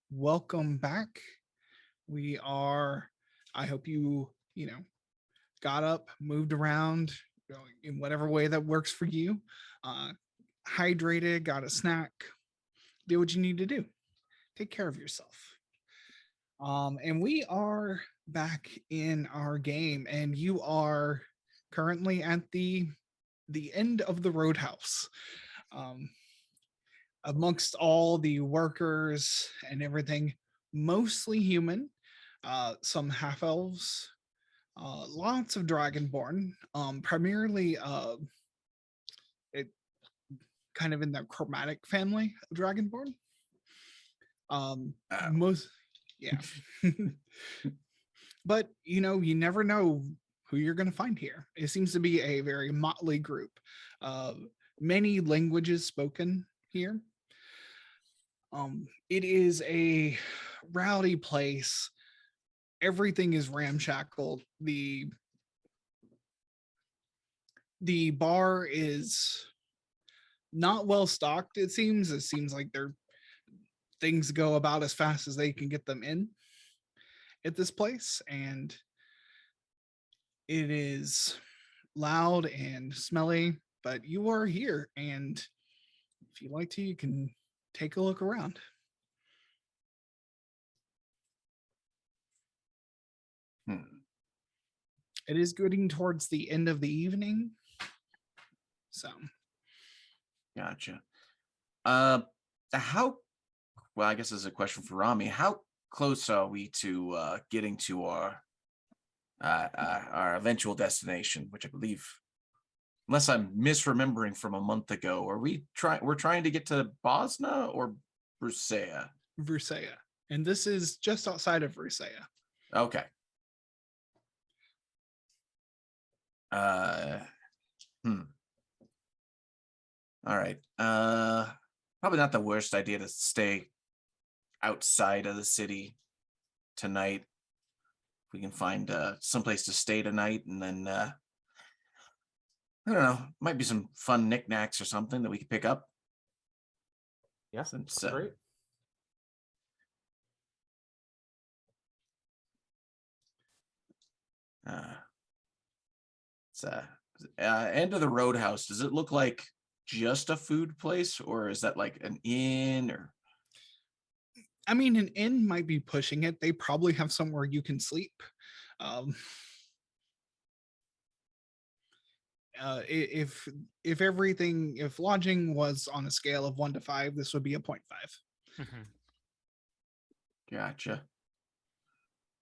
Welcome back. I hope you got up, moved around in whatever way that works for you, uh, hydrated, got a snack, did what you need to do. Take care of yourself. And we are back in our game, and you are currently at the end of the Roadhouse. Um, Amongst all the workers and everything, mostly human, some half elves, lots of dragonborn, primarily it kind of in the chromatic family of dragonborn. Oh. Most, yeah. But you never know who you're going to find here. It seems to be a very motley group. Many languages spoken here. It is a rowdy place. Everything is ramshackle. The bar is not well stocked, it seems. It seems like things go about as fast as they can get them in at this place, and it is loud and smelly, but you are here, and if you like to, you can take a look around. It is getting towards the end of the evening, so Gotcha. How, well, I guess this is a question for Rami. How close are we to getting to our eventual destination, which I believe, unless I'm misremembering from a month ago, we're trying to get to Bosna or Vrusea? Vrusea, and this is just outside of Vrusea. Okay. All right. Probably not the worst idea to stay outside of the city tonight. We can find someplace to stay tonight, and then I don't know, might be some fun knickknacks or something that we could pick up. Yes, Since, that's great. It's end of the Roadhouse. Does it look like just a food place, or is that like an inn? Or I mean, an inn might be pushing it. They probably have somewhere you can sleep. Um, if lodging was on a scale of 1 to 5, this would be a 0.5. Mhm. Gotcha.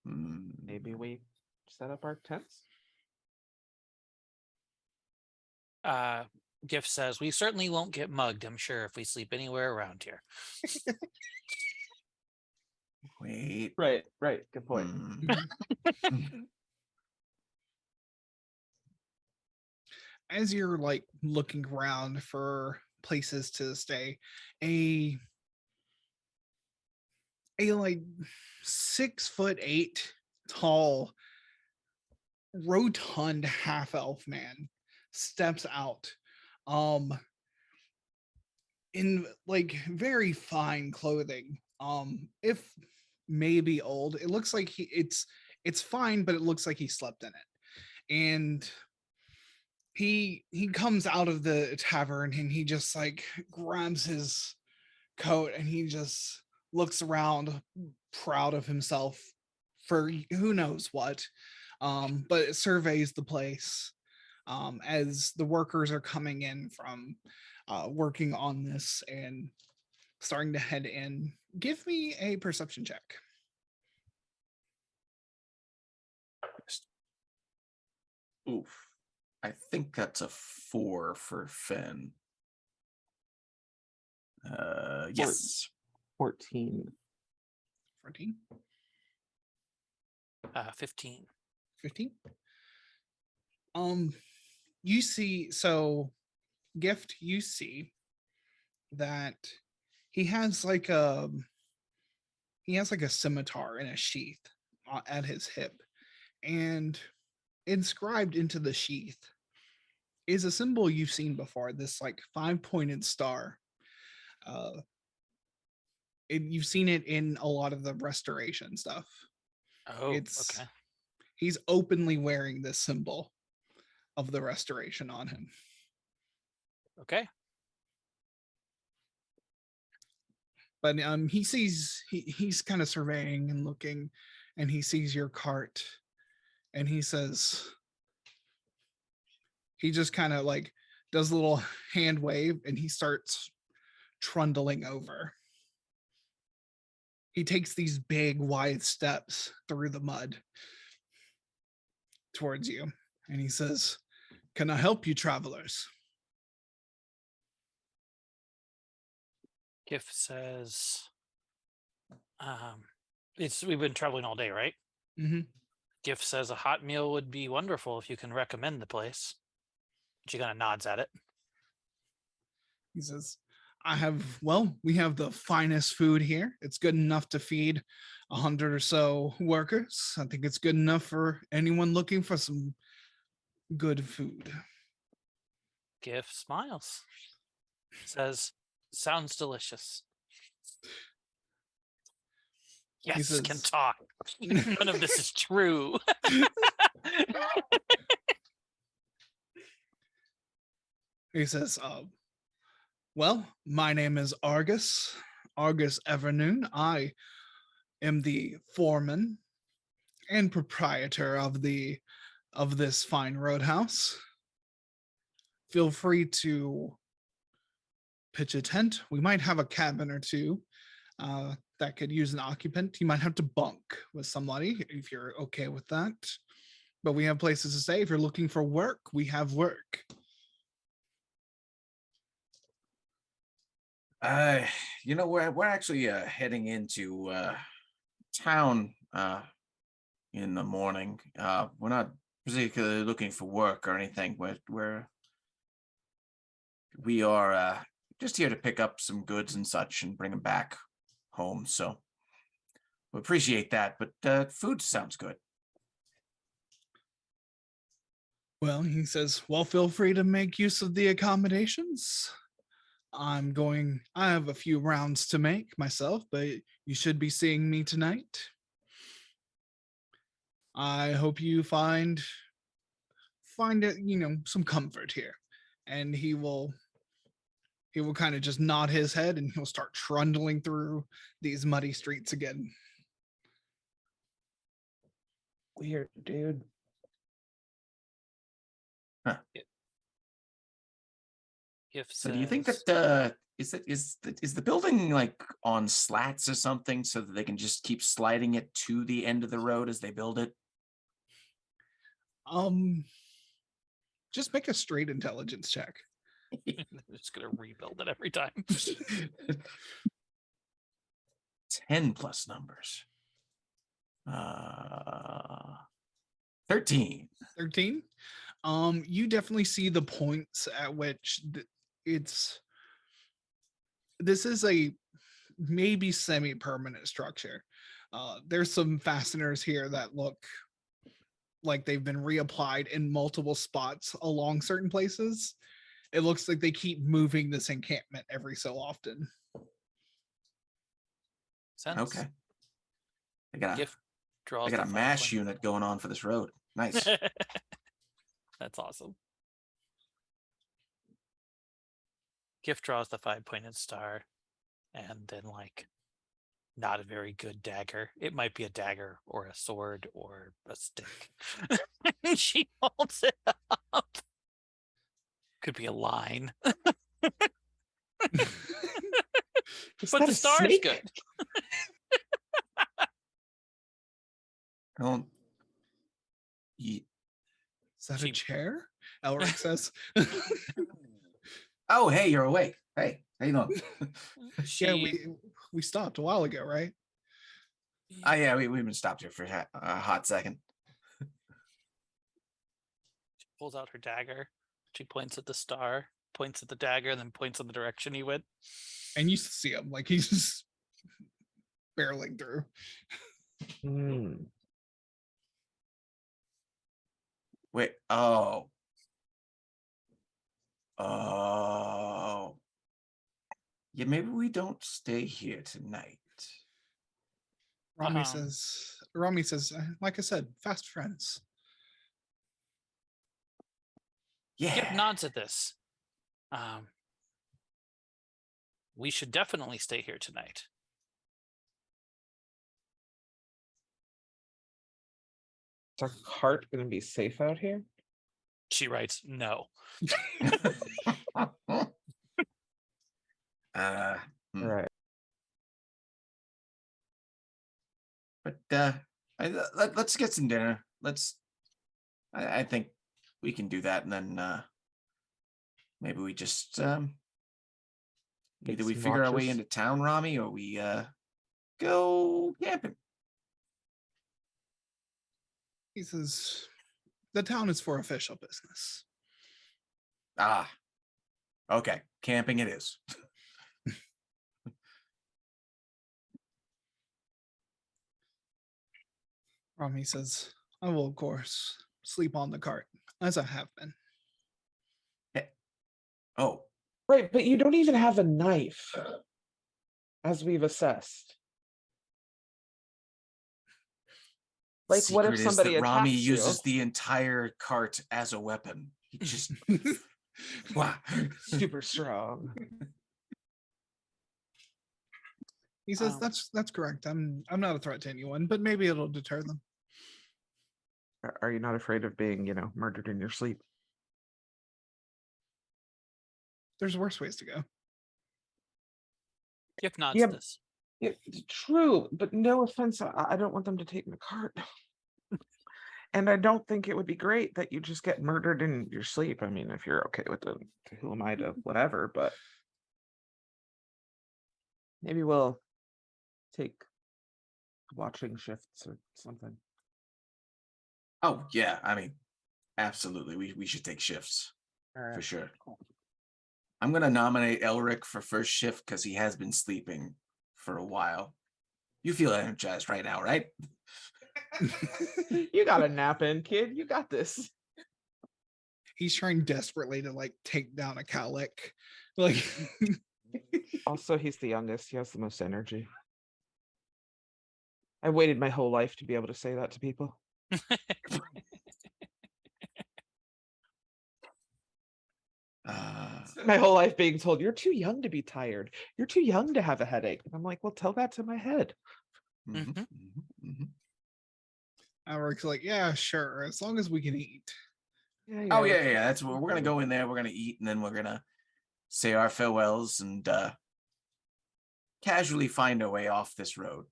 Maybe we set up our tents. Gift says we certainly won't get mugged, I'm sure, if we sleep anywhere around here. Wait. Right. Good point. As you're like looking around for places to stay, a like 6'8" tall, rotund half elf man steps out, in like very fine clothing. If maybe old, it looks like it's fine, but it looks like he slept in it. And he comes out of the tavern, and he just like grabs his coat, and he just looks around, proud of himself for who knows what, but surveys the place, as the workers are coming in from working on this and starting to head in. Give me a perception check. Oof. I think that's a 4 for Finn. Yes. 14. 14. 15. 15. You see, so Gift, you see that he has like a scimitar in a sheath at his hip, and inscribed into the sheath is a symbol you've seen before, this like 5-pointed star. You've seen it in a lot of the restoration stuff. Oh, It's okay. he's openly wearing this symbol of the restoration on him. Okay. But he's kind of surveying and looking, and he sees your cart, and he says, he just kind of like does a little hand wave, and he starts trundling over. He takes these big wide steps through the mud towards you, and he says, "Can I help you, travelers?" Gif says, we've been traveling all day, right? Mm-hmm. Gif says a hot meal would be wonderful if you can recommend the place. She kind of nods at it. He says, we have the finest food here. It's good enough to feed 100 or so workers. I think it's good enough for anyone looking for some good food." Gif smiles. Says, sounds delicious. Yes, can says- talk. None of this is true. He says, well, my name is Argus Evernoon. I am the foreman and proprietor of this fine roadhouse. Feel free to pitch a tent. We might have a cabin or two that could use an occupant. You might have to bunk with somebody if you're okay with that. But we have places to stay. If you're looking for work, we have work. We're actually heading into town in the morning. We're not particularly looking for work or anything. We are just here to pick up some goods and such and bring them back home. So we appreciate that, but food sounds good. Well, he says, well, feel free to make use of the accommodations. I have a few rounds to make myself, but you should be seeing me tonight. I hope you find it, some comfort here. And he will kind of just nod his head, and he'll start trundling through these muddy streets again. Weird, dude. Gif So says, do you think that is the building like on slats or something so that they can just keep sliding it to the end of the road as they build it? Just make a straight intelligence check. they're just gonna rebuild it every time. 10 plus numbers. 13. 13. You definitely see the points at which this is a maybe semi-permanent structure. There's some fasteners here that look like they've been reapplied in multiple spots along certain places. It looks like they keep moving this encampment every so often. Sense. Okay. I Gif draws got a the mash 5-pointed unit going on for this road. Nice. That's awesome. Gif draws the 5-pointed star, and then not a very good dagger. It might be a dagger or a sword or a stick. She holds it up. Could be a line. Is But that the a star is snake? good. Don't ye- Is that a She- chair? Elric says. Oh, hey, you're awake. Hey, how you doing? Yeah, we stopped a while ago, right? Oh, yeah, we've been stopped here for a hot second. pulls out her dagger. She points at the star, points at the dagger, and then points in the direction he went. And you see him like he's just barreling through. Hmm. Wait, oh, Yeah, maybe we don't stay here tonight. Rami Um, says, like I said, fast friends. Yeah. Skip nods at this. We should definitely stay here tonight. Is our cart going to be safe out here? She writes, no. uh, All right. but let's get some dinner. I think we can do that, and then maybe we just either we some figure our way watches. into town, Rami, or we go camping. He says, the town is for official business. Ah, okay, camping it is. Rami says, I will, of course, sleep on the cart, as I have been. Oh, Right, but you don't even have a knife, as we've assessed. Like, what if secret is somebody that Rami attacks you? uses the entire cart as a weapon. He just wow. Super strong. He says, that's correct. I'm not a threat to anyone, but maybe it'll deter them. Are you not afraid of being, murdered in your sleep? There's worse ways to go. Skip nods Yeah, at this. Yeah, it's true, but no offense, I don't want them to take my cart. And I don't think it would be great that you just get murdered in your sleep. I mean, if you're okay with it, who am I to whatever, but maybe we'll take watching shifts or something. Oh yeah, I mean, absolutely. We should take shifts All right. for sure. I'm gonna nominate Elric for first shift because he has been sleeping for a while. You feel energized right now, right? You got a nap in, kid. You got this. He's trying desperately to like take down a cowlick. Like Also, he's the youngest. He has the most energy. I waited my whole life to be able to say that to people. My whole life being told, you're too young to be tired. You're too young to have a headache. And I'm like, well, tell that to my head. Mhm, Mhm. mhm, mhm. Alric's like, yeah, sure, as long as we can eat. Yeah, Oh let's yeah. That's what we're gonna eat. go in there. We're gonna eat, and then we're gonna say our farewells and casually find our way off this road.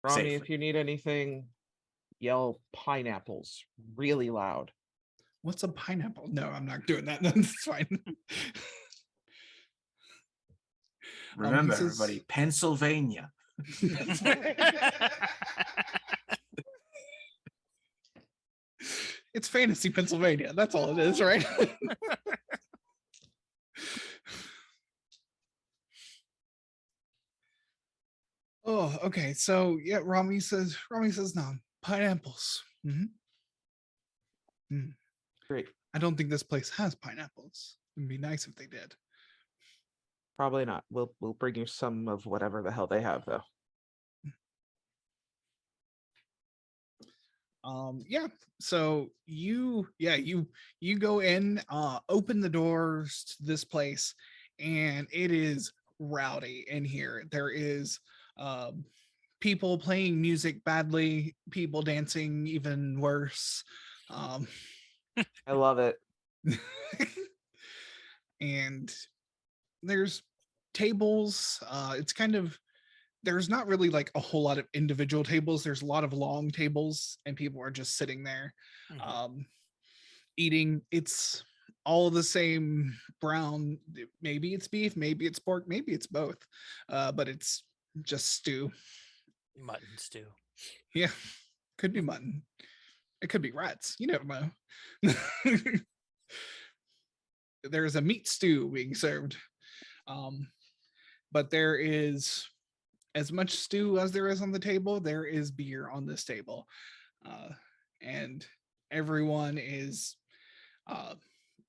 Rami, Safely. if you need anything, yell pineapples really loud. What's a pineapple? No, I'm not doing that. That's fine. Remember, says- everybody, Pennsylvania. It's fantasy Pennsylvania. That's all it is, right? Oh, okay. So yeah, Rami says no. Pineapples. Great. I don't think this place has pineapples. It'd be nice if they did. Probably not. We'll bring you some of whatever the hell they have, though. Yeah. So you go in, open the doors to this place, and it is rowdy in here. There is people playing music badly, people dancing even worse. I love it. And there's tables. It's kind of, there's not really like a whole lot of individual tables. There's a lot of long tables, and people are just sitting there eating. It's all the same brown. Maybe it's beef, maybe it's pork, maybe it's both, but it's just stew. Mutton stew. Yeah, could be mutton. It could be rats. You never know. There's a meat stew being served. But there is as much stew as there is on the table. There is beer on this table. And everyone is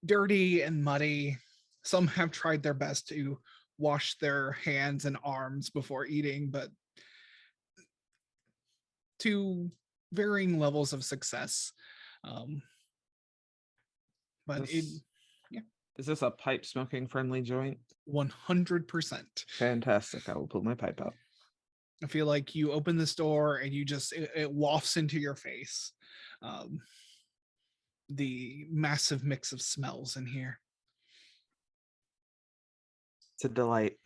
dirty and muddy. some have tried their best to wash their hands and arms before eating, but to varying levels of success. Um, but it This- Is this a pipe smoking friendly joint? 100%. Fantastic. I will pull my pipe out. I feel like you open this door and you just it wafts into your face. The massive mix of smells in here. It's a delight.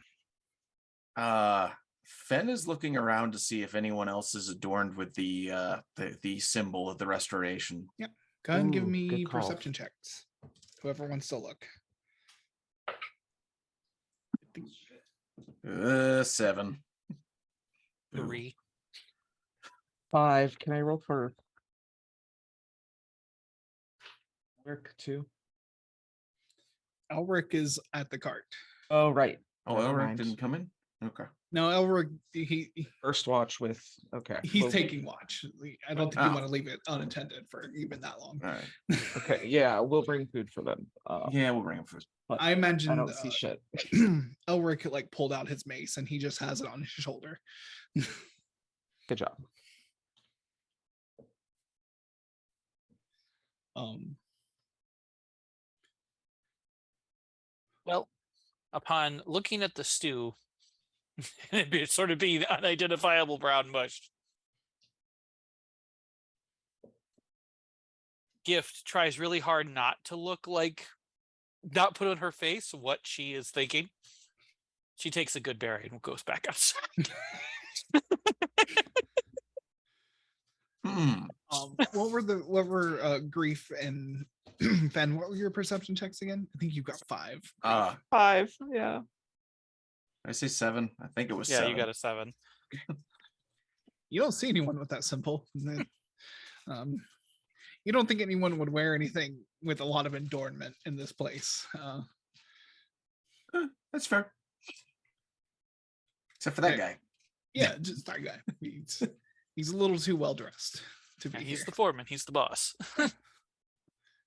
Fen is looking around to see if anyone else is adorned with the symbol of the restoration. Go ahead and give Ooh, me good call. perception checks. Whoever wants to look. 7. Ooh. 3. 5. Can I roll for work too? Elric is at the cart. Oh, right. Oh, Never Elric mind. didn't come in? Okay. No, Elric, First watch with, okay. he's well, taking watch. I don't think you Oh. want to leave it unattended for even that long. All right. Okay, yeah, we'll bring food for them. Yeah, we'll bring him food. But I imagine I don't see shit. Elric like pulled out his mace and he just has it on his shoulder. Good job. Well, upon looking at the stew, it sort of being unidentifiable brown mush, Gift tries really hard not to look like, not put on her face what she is thinking. She takes a good berry and goes back outside. What were Grief and Fen, what were your perception checks again? I think you got 5. 5, yeah. I say 7. I think it was Yeah, 7. you got a 7. You don't see anyone with that symbol. You don't think anyone would wear anything with a lot of adornment in this place. That's fair. Except for that Okay. guy. Yeah, just that guy. He's a little too well dressed to be And he's here. the foreman. He's the boss. The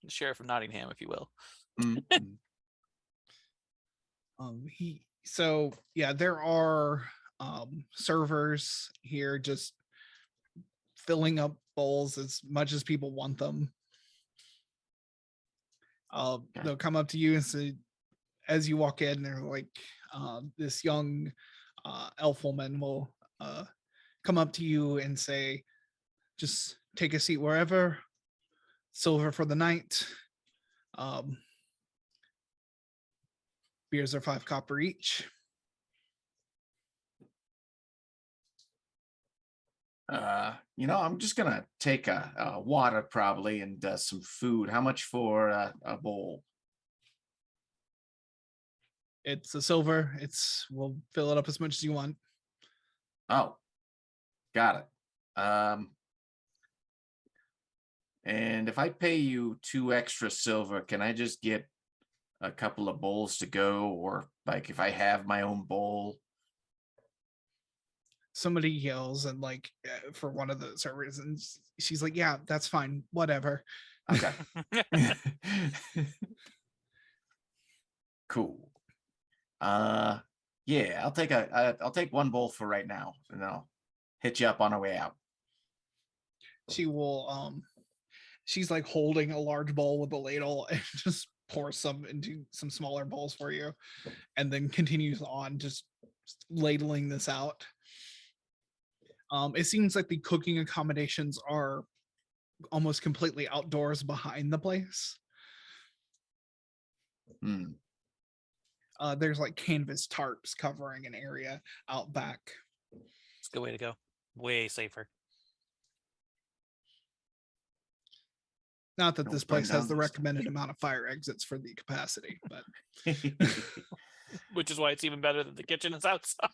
sheriff of Nottingham, if you will. Mhm. There are servers here just filling up bowls as much as people want them. They'll come up to you and say, as you walk in, they're like, this young elf woman will come up to you and say, just take a seat wherever. Silver for the night. Beers are 5 copper each. I'm just gonna take a water probably and some food. How much for a bowl? It's a silver. We'll fill it up as much as you want. Oh, got it. And if I pay you 2 extra silver, can I just get a couple of bowls to go? Or like if I have my own bowl? Somebody yells and for one of the servers, and she's like, yeah, that's fine, whatever. Okay. Cool. Yeah, I'll take 1 bowl for right now, and then I'll hit you up on our way out. She will she's like holding a large bowl with a ladle and just pours some into some smaller bowls for you, and then continues on just ladling this out. It seems like the cooking accommodations are almost completely outdoors behind the place. There's like canvas tarps covering an area out back. It's a good way to go. Way safer. Not that Don't this burn place has down the this recommended amount of fire exits for the capacity, but Which is why it's even better that the kitchen is outside.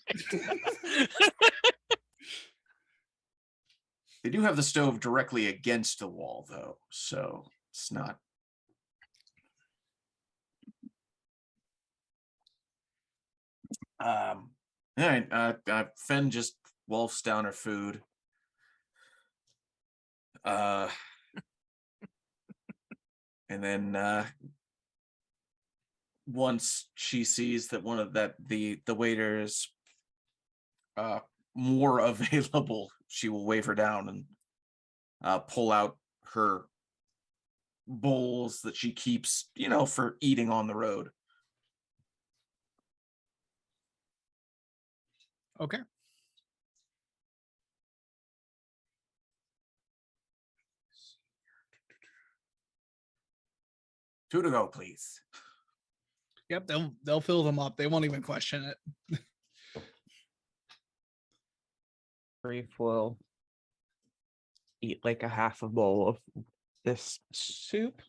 They do have the stove directly against the wall, though, so it's not. All right. Fen just wolfs down her food. And then once she sees that the waiter is more available, she will wave her down and pull out her bowls that she keeps, for eating on the road. Okay. Two to go, please. Yep, they'll fill them up. They won't even question it. Grief will eat like a half a bowl of this soup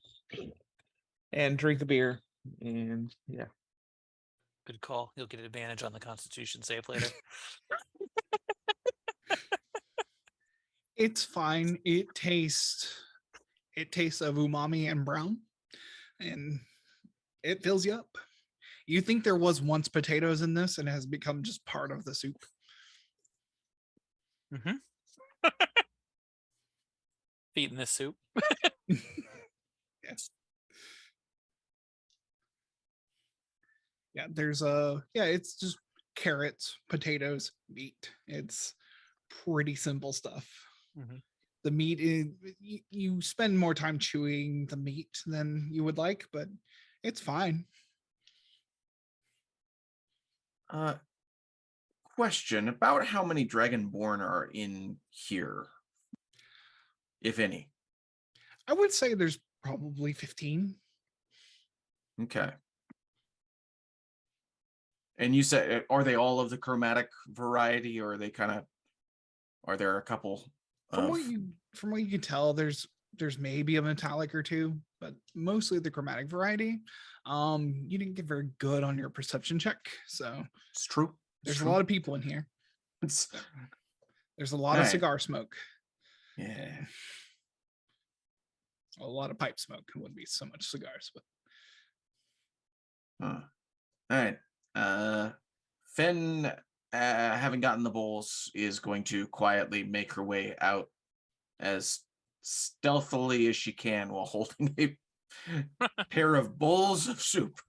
and drink a beer. And yeah. Good call. You'll get an advantage on the Constitution save later. It's fine. It tastes of umami and brown, and it fills you up. You think there was once potatoes in this and it has become just part of the soup. Eating this soup. Yes. Yeah, it's just carrots, potatoes, meat. It's pretty simple stuff. The meat is, you spend more time chewing the meat than you would like, but it's fine. Question about how many Dragonborn are in here, if any. I would say there's probably 15. Okay. And you said, are they all of the chromatic variety, or are they are there a couple? From what you can tell, there's maybe a metallic or two, but mostly the chromatic variety. You didn't get very good on your perception check, so It's true. there's a lot of people in here. There's a lot of cigar smoke. Yeah. A lot of pipe smoke. It wouldn't be so much cigars, but All right. Finn, having gotten the bowls, is going to quietly make her way out as stealthily as she can while holding a pair of bowls of soup.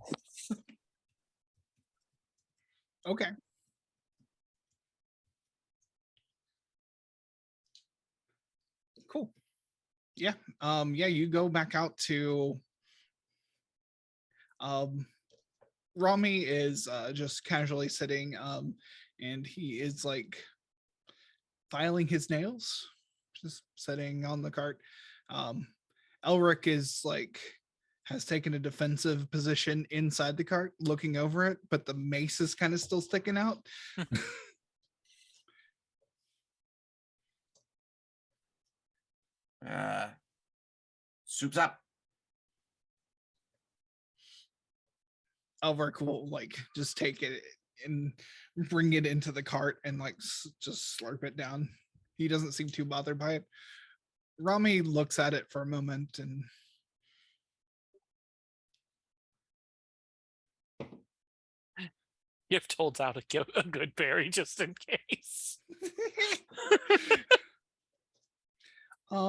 okay. Cool. Yeah. You go back out to Rami is just casually sitting, and he is like filing his nails, just sitting on the cart. Elric is like has taken a defensive position inside the cart, looking over it, but the mace is kind of still sticking out. Soup's up. Elric will like just take it and bring it into the cart and like just slurp it down. He doesn't seem too bothered by it. Rami looks at it for a moment and Gift holds out a good berry just in case.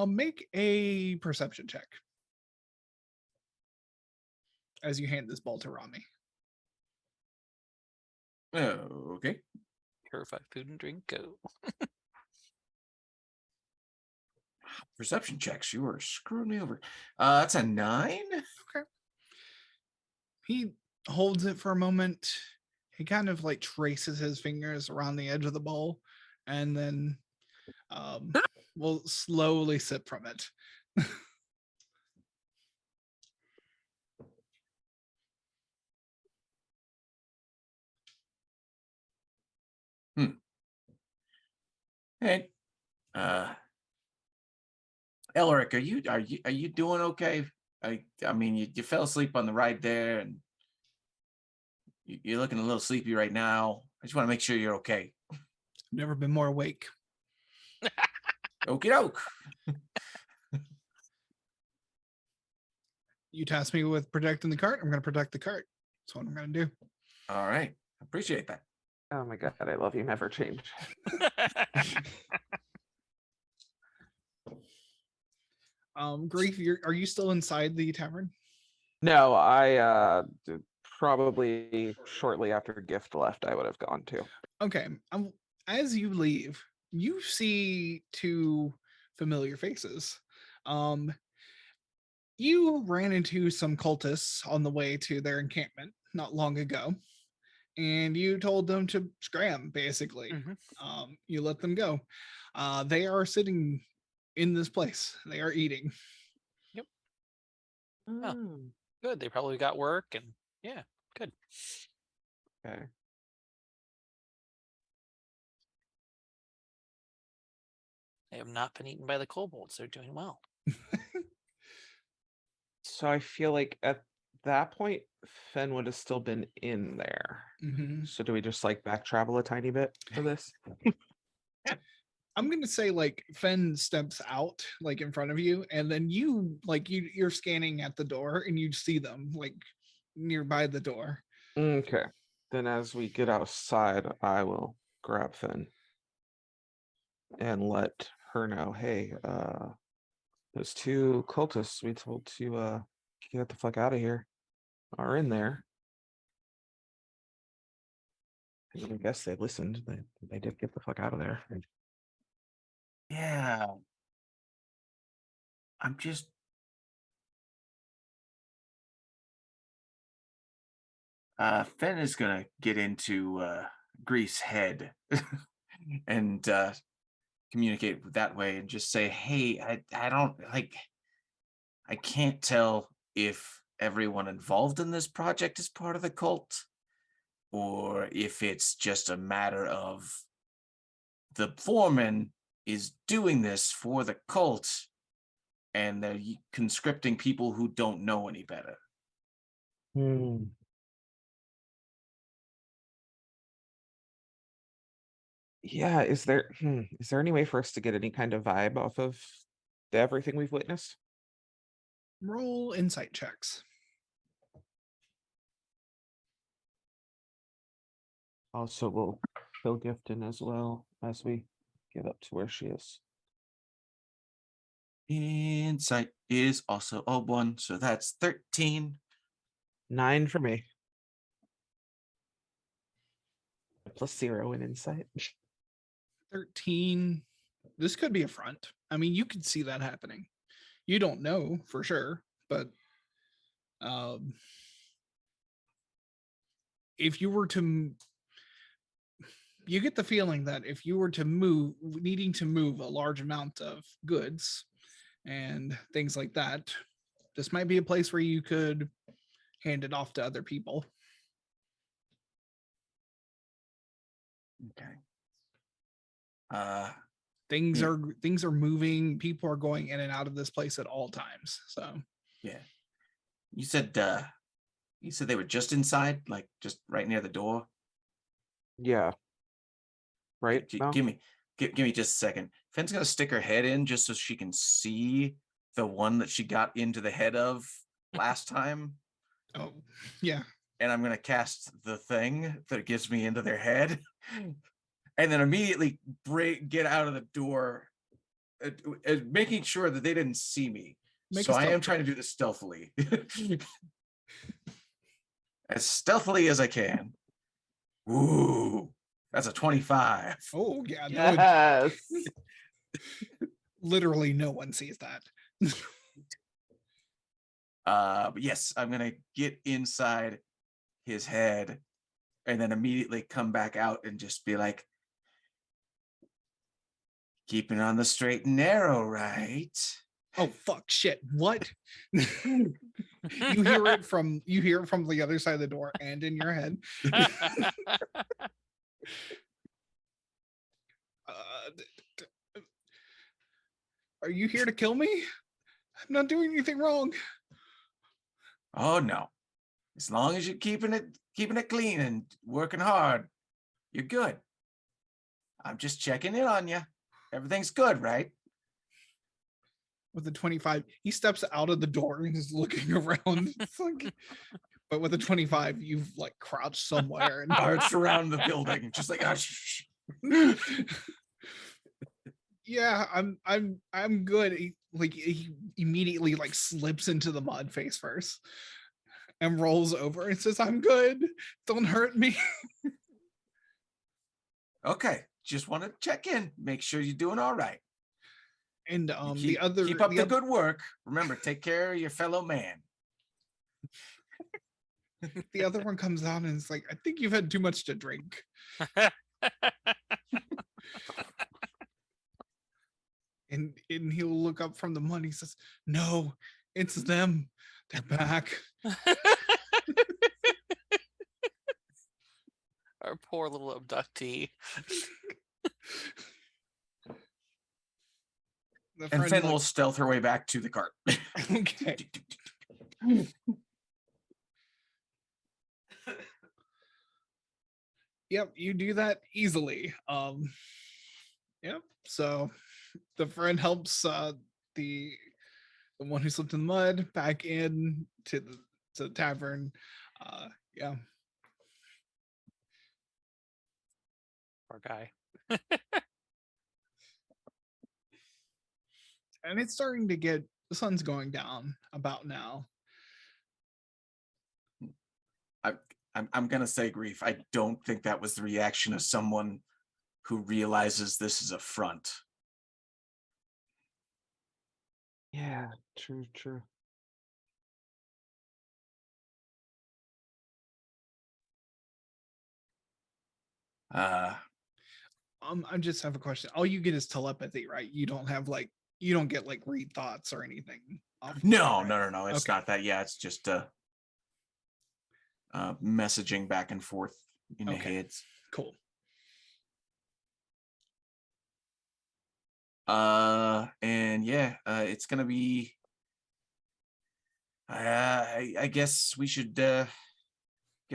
Make a perception check as you hand this ball to Rami. Okay. Purify food and drink. Go. Perception checks. You are screwing me over. That's a 9. Okay. He holds it for a moment. He kind of like traces his fingers around the edge of the bowl and then will slowly sip from it. Hey, Elric, are you doing okay? I mean, you fell asleep on the ride there, and you're looking a little sleepy right now. I just want to make sure you're okay. Never been more awake. Okie doke. You tasked me with protecting the cart. I'm going to protect the cart. That's what I'm going to do. All right. Appreciate that. Oh my god, I love you. Never change. Grief, are you still inside the tavern? No, I Probably shortly after Gift left, I would have gone to. Okay. As you leave, you see two familiar faces. You ran into some cultists on the way to their encampment not long ago, and you told them to scram, basically. Mhm. You let them go. They are sitting in this place, they are eating. Oh. Mm, Good. They probably got work and yeah, good. okay. They have not been eaten by the kobolds. They're doing well. So I feel like at that point, Fen would have still been in there. Mhm. So do we just like back travel a tiny bit for this? I'm gonna say like Fen steps out like in front of you, and then you're scanning at the door and you see them like nearby the door. Okay. Then as we get outside, I will grab Fen and let her know, hey, those two cultists we told to get the fuck out of here are in there. And I guess they listened. They did get the fuck out of there. Yeah. I'm just Fen is gonna get into Grease's head and communicate that way and just say, hey, I don't like I can't tell if everyone involved in this project is part of the cult or if it's just a matter of the foreman is doing this for the cult and they're conscripting people who don't know any better. Hmm. Yeah, is there any way for us to get any kind of vibe off of everything we've witnessed? Roll insight checks. Also, we'll fill Gift in as well as we get up to where she is. Insight is also a 1, so that's 13. 9 for me. +0 in insight. 13. This could be a front. I mean, you could see that happening. You don't know for sure, but if you were to you get the feeling that if you were to needing to move a large amount of goods and things like that, this might be a place where you could hand it off to other people. Okay. Things Yeah. are moving, people are going in and out of this place at all times. So Yeah. You said they were just inside, like just right near the door. Yeah. Right? Give Mel? me just a second. Fen's gonna stick her head in just so she can see the one that she got into the head of last time. oh yeah. And I'm gonna cast the thing that gets me into their head, and then immediately get out of the door, making sure that they didn't see me. Make So a I am stealth trying to do this stealthily, as stealthily as I can. Ooh, that's a 25. Oh yeah, Yes. literally no one sees that. But yes, I'm gonna get inside his head and then immediately come back out and just be like, keeping on the straight and narrow, right? Oh fuck shit. What? you hear it from the other side of the door and in your head. Are you here to kill me? I'm not doing anything wrong. Oh no. As long as you're keeping it clean and working hard, you're good. I'm just checking in on you. Everything's good, right? With the 25, he steps out of the door and is looking around. It's like, but with the 25, you've like crouched somewhere and Arch around the building, just like shh. yeah, I'm good. He immediately like slips into the mud face first. and rolls over and says, "I'm good. Don't hurt me." Okay, just want to check in, make sure you're doing all right. And Keep up the good work. Remember, take care of your fellow man. the other one comes out and is like, "I think you've had too much to drink." And he'll look up from the mud. He says, "No, it's them. They're back." Our poor little abductee. The And friend, Finn like, will stealth her way back to the cart. okay. Yep, you do that easily. Yep. So the friend helps the one who slipped in the mud back in to the tavern. Yeah. Poor guy. And it's starting to get, the sun's going down about now. I'm gonna say, Grief, I don't think that was the reaction of someone who realizes this is a front. Yeah, true. I just have a question. All you get is telepathy, right? You don't have like, you don't get like read thoughts or anything. Off of that, No, right? no. It's Okay. not that. Yeah, it's just messaging back and forth in your Okay. heads. Cool. And yeah, it's gonna be. I guess we should get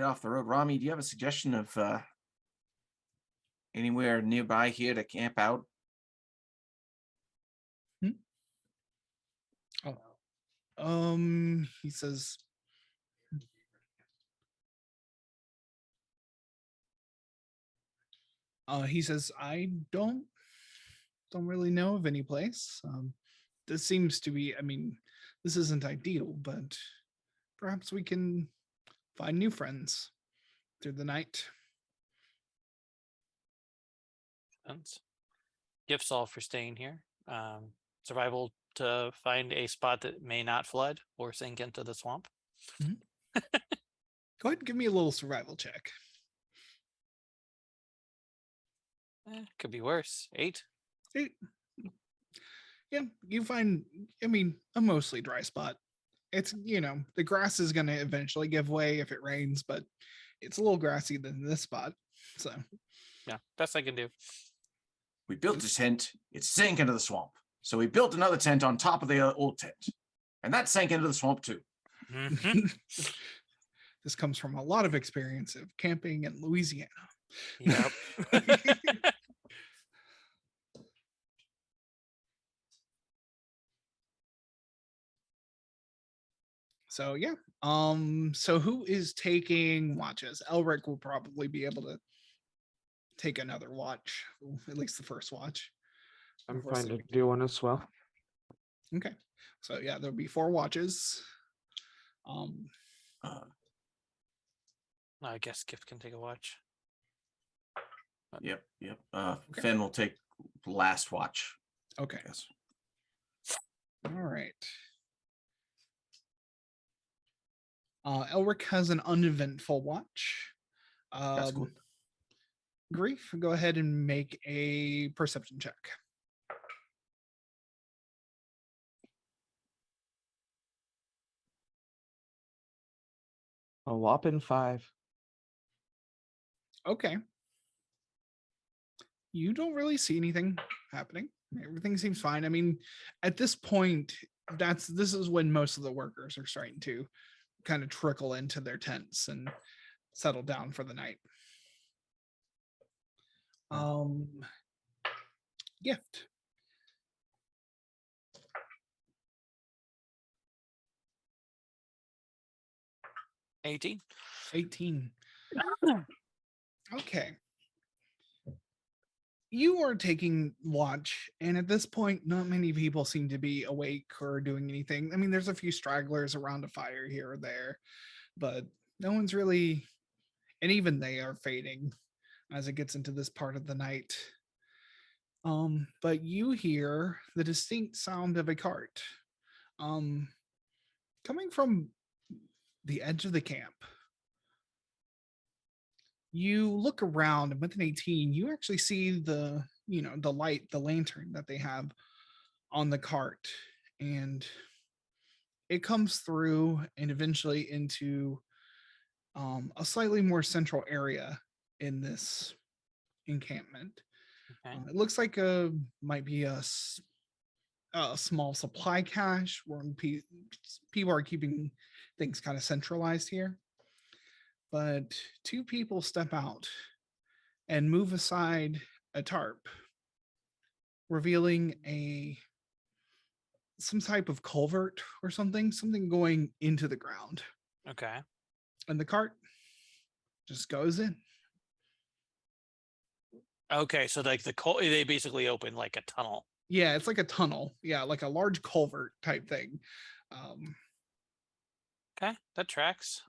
off the road. Rami, do you have a suggestion of anywhere nearby here to camp out? He says, I don't really know of any place. This seems to be, I mean, this isn't ideal, but perhaps we can find new friends through the night. Gifts all for staying here. Survival to find a spot that may not flood or sink into the swamp. Go ahead and give me a little survival check. Could be worse. 8. Yeah, you find, I mean, a mostly dry spot. It's, the grass is going to eventually give way if it rains, but it's a little grassy than this spot. So, Yeah, best I can do. We built a tent, it sank into the swamp. So we built another tent on top of the old tent. And that sank into the swamp too. This comes from a lot of experience of camping in Louisiana. Yep. So yeah. So who is taking watches? Elric will probably be able to take another watch, at least the first watch. I'm before fine to sleeping. do one as well. Okay. So yeah, there'll be 4 watches. I guess Gift can take a watch. Yep. Finn will take last watch. Okay. Yes. All right. Elric has an uneventful watch. That's cool. Grief, go ahead and make a perception check. A whopping 5. Okay. You don't really see anything happening. Everything seems fine. I mean, at this point, this is when most of the workers are starting to kind of trickle into their tents and settle down for the night. Gift. $18. 18. Okay. You are taking watch, and at this point, not many people seem to be awake or doing anything. I mean, there's a few stragglers around a fire here or there. but no one's really, and even they are fading as it gets into this part of the night. But you hear the distinct sound of a cart um coming from the edge of the camp. You look around, and with an 18, you actually see the light, the lantern that they have on the cart, and it comes through and eventually into a slightly more central area in this encampment. Okay. It looks like a might be a small supply cache where people are keeping things kind of centralized here. But two people step out and move aside a tarp, revealing a some type of culvert or something going into the ground. Okay. And the cart just goes in. Okay. So like they basically open like a tunnel. Yeah, it's like a tunnel. Yeah, like a large culvert type thing. Okay, that tracks.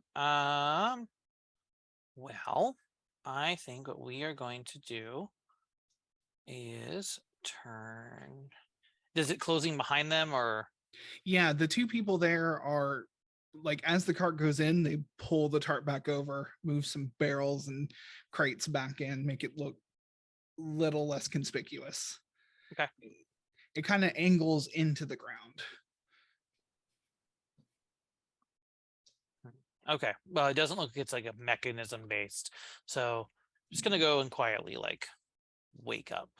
Well, I think what we are going to do is turn. Is it closing behind them or? Yeah, the two people there are like, as the cart goes in, they pull the tarp back over, move some barrels and crates back in, make it look little less conspicuous. Okay. It kind of angles into the ground. Okay. Well, it doesn't look like it's like a mechanism based. So I'm just gonna go and quietly like wake up.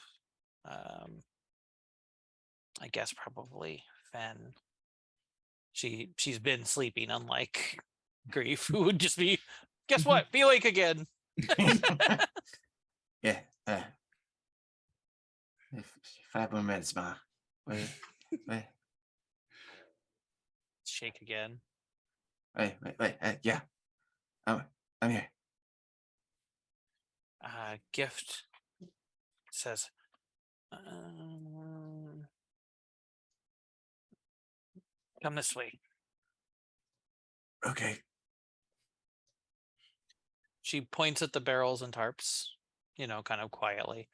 I guess probably Fen. She's been sleeping, unlike Grief, who would just be, guess what? Be awake again. Yeah. 5 more minutes, Ma. Wait. Shake again. Wait. Yeah. I'm here. Gift says, come this way. Okay. She points at the barrels and tarps, kind of quietly,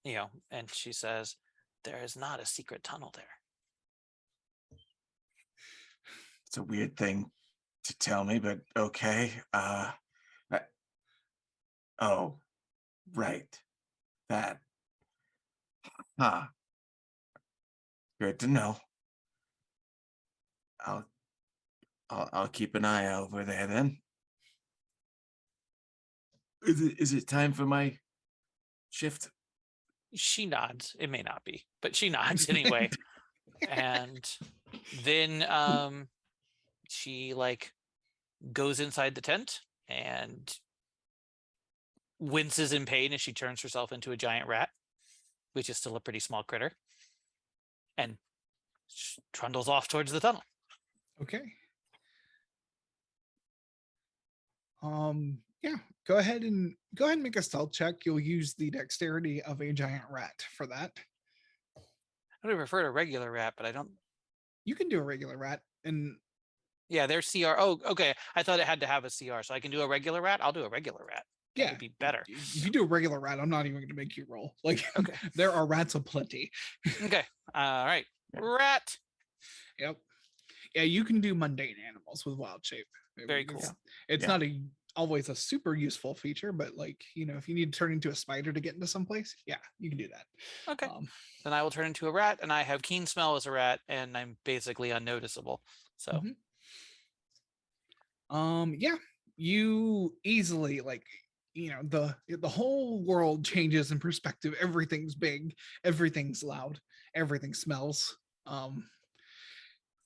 and she says, there is not a secret tunnel there. It's a weird thing to tell me, but okay. Oh, right. That. Huh. Good to know. I'll keep an eye over there then. Is it time for my shift? She nods. It may not be, but she nods anyway. And then she like goes inside the tent and winces in pain as she turns herself into a giant rat, which is still a pretty small critter, and trundles off towards the tunnel. Okay. Yeah, go ahead and make a stealth check. You'll use the dexterity of a giant rat for that. I would prefer a regular rat, but I don't. You can do a regular rat, and yeah, their CR. Oh, okay. I thought it had to have a CR, so I can do a regular rat. I'll do a regular rat. That would be better. If you do a regular rat, I'm not even going to make you roll. Like, okay. There are rats aplenty. Okay. All right. Rat. Yep. Yeah, you can do mundane animals with wild shape. Very cool. It's not always a super useful feature, but like, if you need to turn into a spider to get into someplace, yeah, you can do that. Okay. Then I will turn into a rat, and I have keen smell as a rat, and I'm basically unnoticeable. So. Yeah, you easily the whole world changes in perspective. Everything's big, everything's loud, everything smells.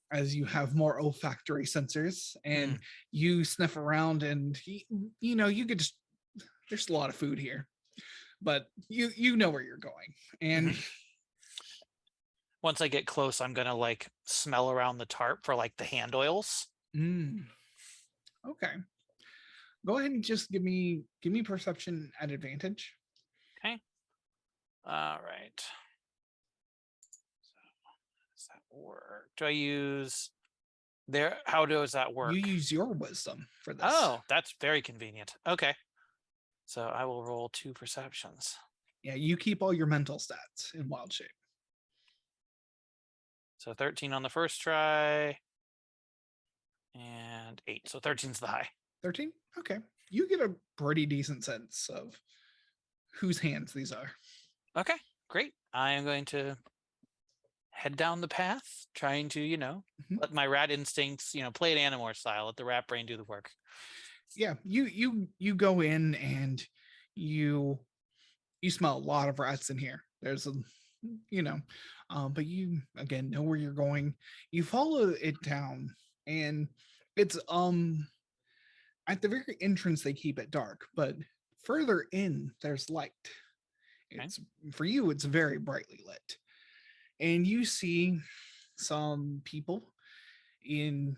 As you have more olfactory sensors, and you sniff around, and you could just, there's a lot of food here, but you know where you're going. And once I get close, I'm gonna like smell around the tarp for like the hand oils. Okay, go ahead and just give me perception at advantage. Okay. All right. So how does that work? Do I use There, how does that work? You use your wisdom for this. Oh, that's very convenient. Okay. So I will roll 2 perceptions. Yeah, you keep all your mental stats in wild shape. So 13 on the first try and 8. So 13's the high. 13? Okay. You get a pretty decent sense of whose hands these are. Okay, great. I am going to head down the path, trying to, Mhm. let my rat instincts, play an Animorph style, let the rat brain do the work. Yeah, you go in and you smell a lot of rats in here. There's a but you again know where you're going. You follow it down, and it's at the very entrance they keep it dark, but further in there's light. It's for you, it's very brightly lit. And you see some people in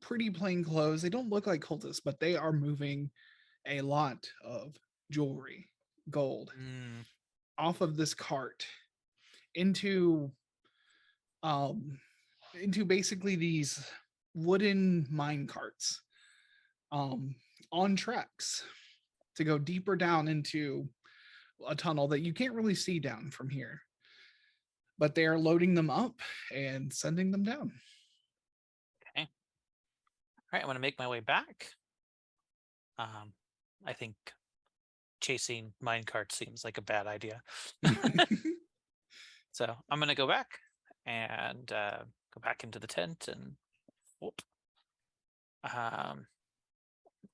pretty plain clothes. They don't look like cultists, but they are moving a lot of jewelry, gold, Mm, off of this cart um into basically these wooden mine carts on tracks to go deeper down into a tunnel that you can't really see down from here, but they are loading them up and sending them down. all right, I'm going to make my way back. I think chasing minecart seems like a bad idea. So I'm going to go back and go back into the tent and whoop.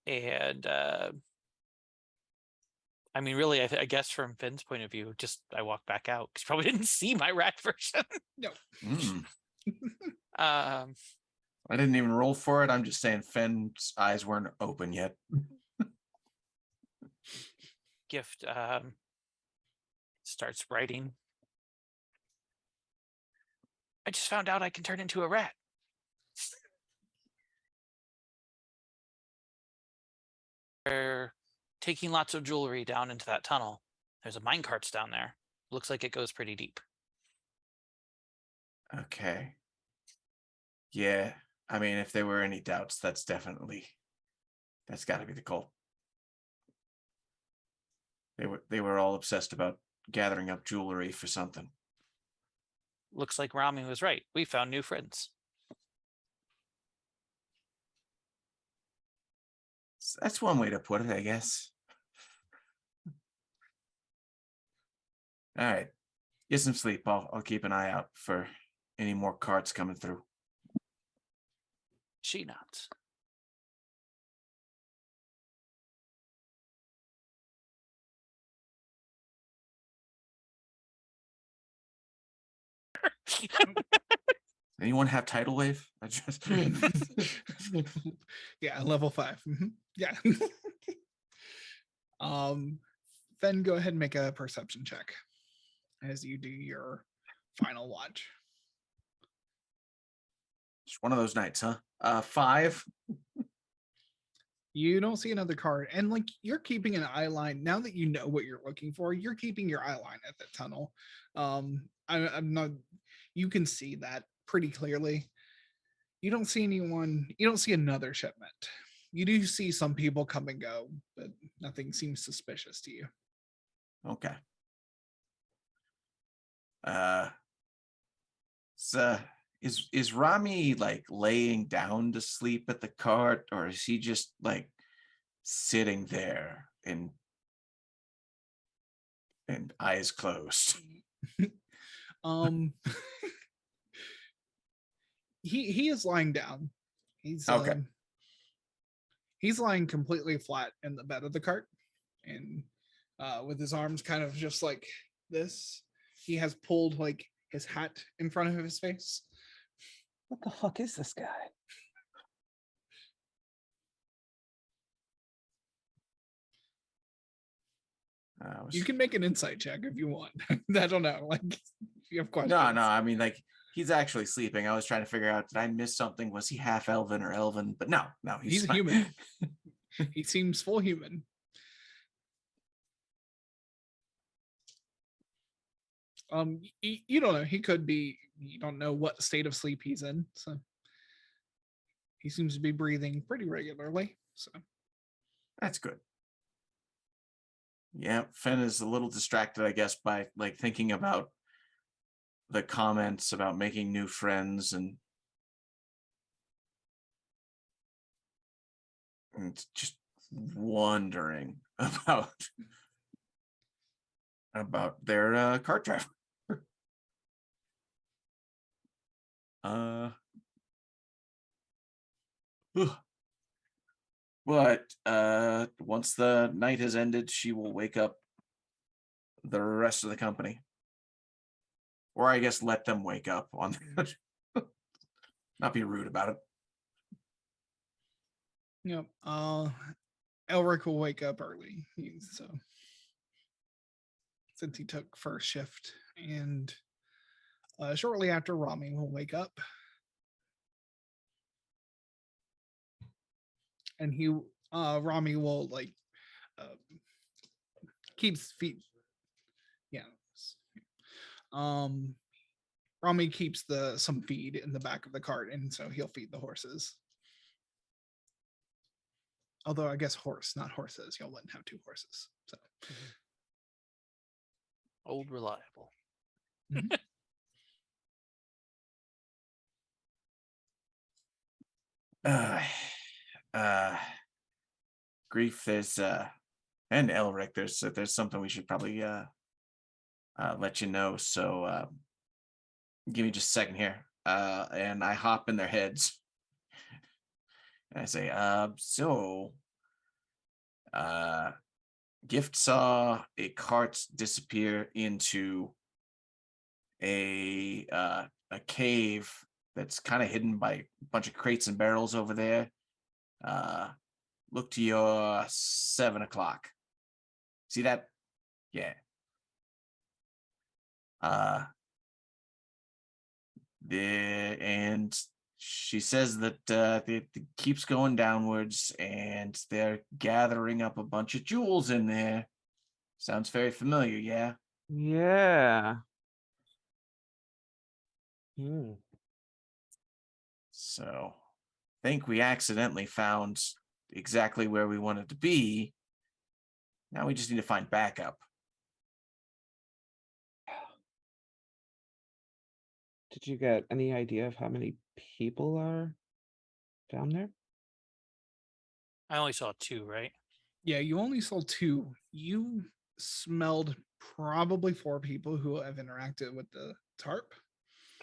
And I mean, really, I guess from Finn's point of view, just I walked back out because probably didn't see my rat version. No. I didn't even roll for it. I'm just saying Finn's eyes weren't open yet. Gift starts writing. I just found out I can turn into a rat. They're taking lots of jewelry down into that tunnel. There's a minecarts down there. Looks like it goes pretty deep. Okay. Yeah. I mean, if there were any doubts, that's got to be the cult. They were all obsessed about gathering up jewelry for something. Looks like Rami was right. We found new friends. That's one way to put it, I guess. All right. Get some sleep. I'll keep an eye out for any more carts coming through. She nods. Anyone have tidal wave? I just Yeah, level 5. Yeah. Then go ahead and make a perception check as you do your final watch. It's one of those nights, huh? 5. You don't see another card, and like you're keeping an eye line now that you know what you're looking for. You're keeping your eye line at the tunnel. I'm not. You can see that pretty clearly. You don't see anyone. You don't see another shipment. You do see some people come and go, but nothing seems suspicious to you. Okay. So is Rami like laying down to sleep at the cart, or is he just like sitting there and eyes closed? He is lying down. Okay. He's lying completely flat in the bed of the cart, and with his arms kind of just like this. He has pulled like his hat in front of his face. What the fuck is this guy? You can make an insight check if you want. I don't know. Like, if you have questions. No. I mean, like, he's actually sleeping. I was trying to figure out, did I miss something? Was he half elven or elven? But no, He's a fine. human. He seems full human. You don't know. He could be. You don't know what state of sleep he's in. So he seems to be breathing pretty regularly. So That's good. Yeah, Fen is a little distracted, I guess, by like thinking about the comments about making new friends and just wondering about their cart driver. But once the night has ended, she will wake up the rest of the company, or I guess let them wake up on. Not be rude about it. yep. Elric will wake up early. So since he took first shift, and shortly after, Rami will wake up, and Rami will like keeps feet. Yeah. Rami keeps some feed in the back of the cart, and so he'll feed the horses. Although I guess horse, not horses. Y'all wouldn't have two horses. So Old reliable. Grief, there's and Elric, there's something we should probably let you know. So give me just a second here. And I hop in their heads. And I say, Gift saw a cart disappear into a cave that's kind of hidden by a bunch of crates and barrels over there. Look to your 7 o'clock. See that? Yeah. And she says that it keeps going downwards, and they're gathering up a bunch of jewels in there. Sounds very familiar, yeah? Yeah. So, I think we accidentally found exactly where we wanted to be. Now we just need to find backup. Did you get any idea of how many people are down there? I only saw 2, right? yeah, you only saw 2. You smelled probably 4 people who have interacted with the tarp.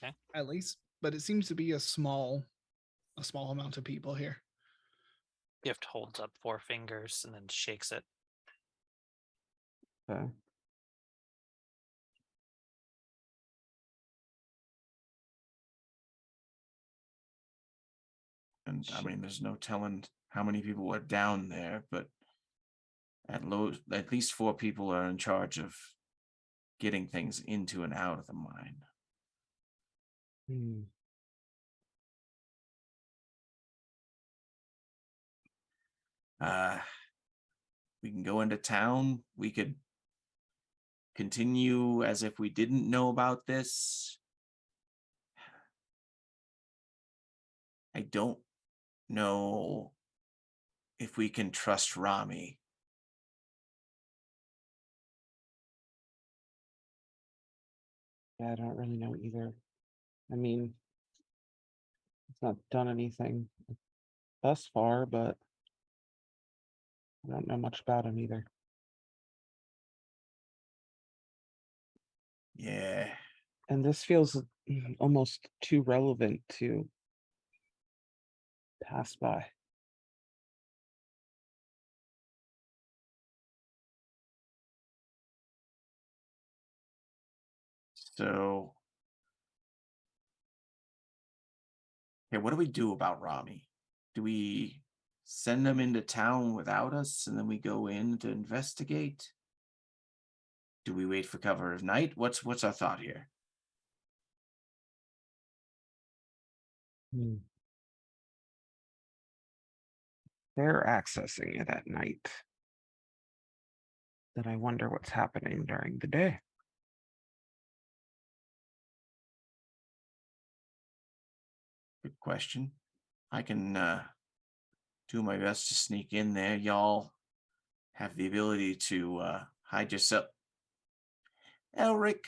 Okay. At least, but it seems to be a small amount of people here. Gift holds up 4 fingers and then shakes it. Okay. And I mean, there's no telling how many people are down there, but at least 4 people are in charge of getting things into and out of the mine. We can go into town. We could continue as if we didn't know about this. I don't know if we can trust Rami. Yeah, I don't really know either. I mean, it's not done anything thus far, but I don't know much about him either. Yeah. And this feels almost too relevant to pass by. So, hey, what do we do about Rami? Do we send them into town without us and then we go in to investigate? Do we wait for cover of night? What's our thought here? They're accessing it at night. Then I wonder what's happening during the day. Good question. I can do my best to sneak in there. Y'all have the ability to hide yourself. Elric,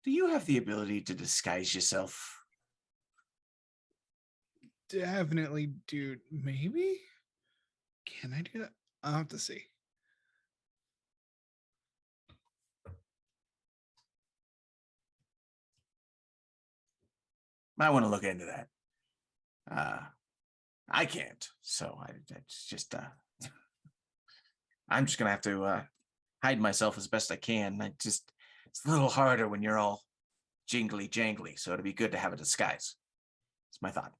do you have the ability to disguise yourself? Definitely, dude. Maybe? Can I do that? I'll have to see. Might want to look into that. I can't, so it's just I'm just gonna have to hide myself as best I can. It's a little harder when you're all jingly jangly, so it'd be good to have a disguise. It's my thought.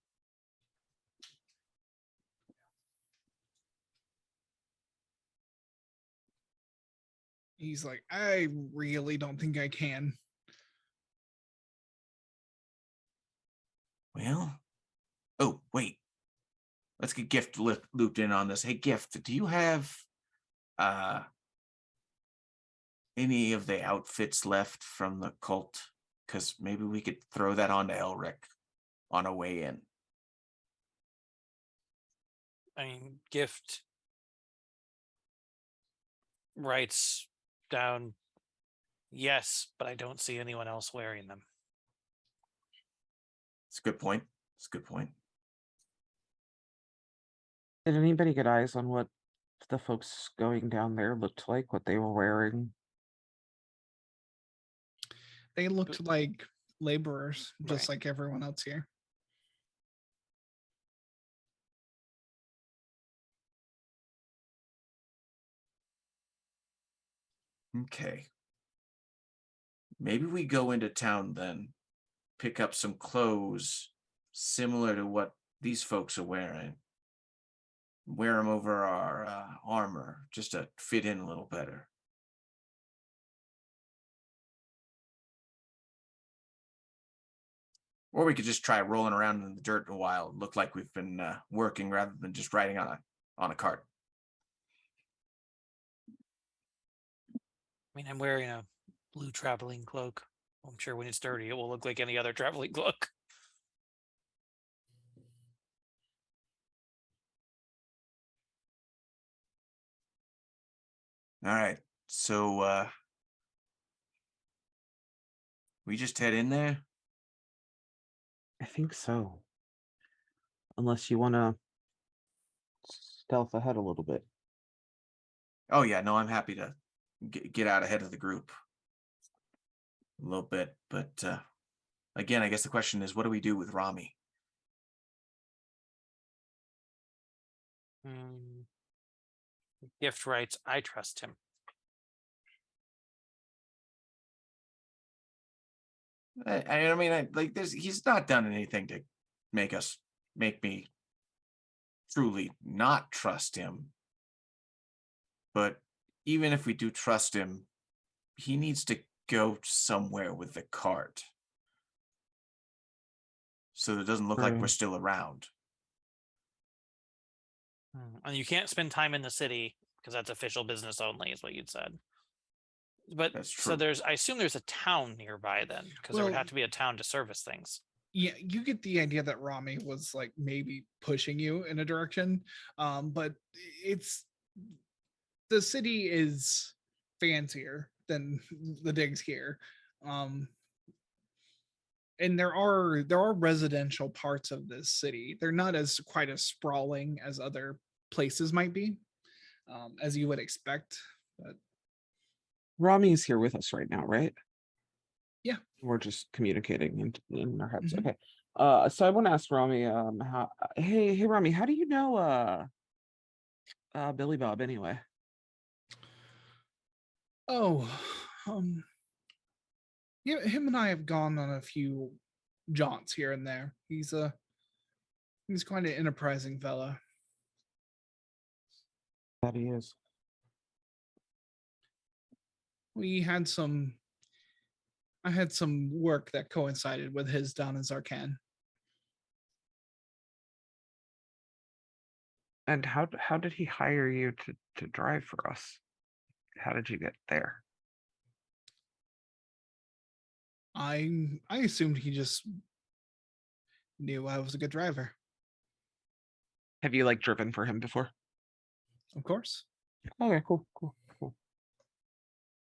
He's like, I really don't think I can. Well, oh wait, let's get Gift looped in on this. Hey, Gift, do you have any of the outfits left from the cult? Because maybe we could throw that onto Elric on a way in. I mean, Gift writes down, yes, but I don't see anyone else wearing them. It's a good point. It's a good point. Did anybody get eyes on what the folks going down there looked like, what they were wearing? They looked like laborers, just Right. like everyone else here. Okay. Maybe we go into town then, pick up some clothes similar to what these folks are wearing. Wear them over our armor just to fit in a little better. Or we could just try rolling around in the dirt a while, look like we've been working rather than just riding on a cart. I mean, I'm wearing a blue traveling cloak. I'm sure when it's dirty, it will look like any other traveling cloak. All right. So we just head in there. I think so. Unless you want to stealth ahead a little bit. Oh yeah, no, I'm happy to get out ahead of the group a little bit, but again, I guess the question is, what do we do with Rami? Gift writes, I trust him. I mean, like he's not done anything to make me truly not trust him. But even if we do trust him, he needs to go somewhere with the cart, so it doesn't look like we're still around. And you can't spend time in the city because that's official business only, is what you'd said. But That's true. so I assume there's a town nearby then, because there would Well- have to be a town to service things. Yeah, you get the idea that Rami was like maybe pushing you in a direction. But it's the city is fancier than the digs here. And there are residential parts of this city. They're not as quite as sprawling as other places might be, as you would expect. But Rami's here with us right now, right? Yeah. We're just communicating in our heads. Mhm. Okay. So I want to ask Rami, how hey Rami, how do you know Billy Bob anyway? oh, yeah, him and I have gone on a few jaunts here and there. He's quite an enterprising fella. That he is. We had some I had some work that coincided with his down in Zarkan. And how did he hire you to drive for us? How did you get there? I assumed he just knew I was a good driver. Have you like driven for him before? Of course. Okay, cool.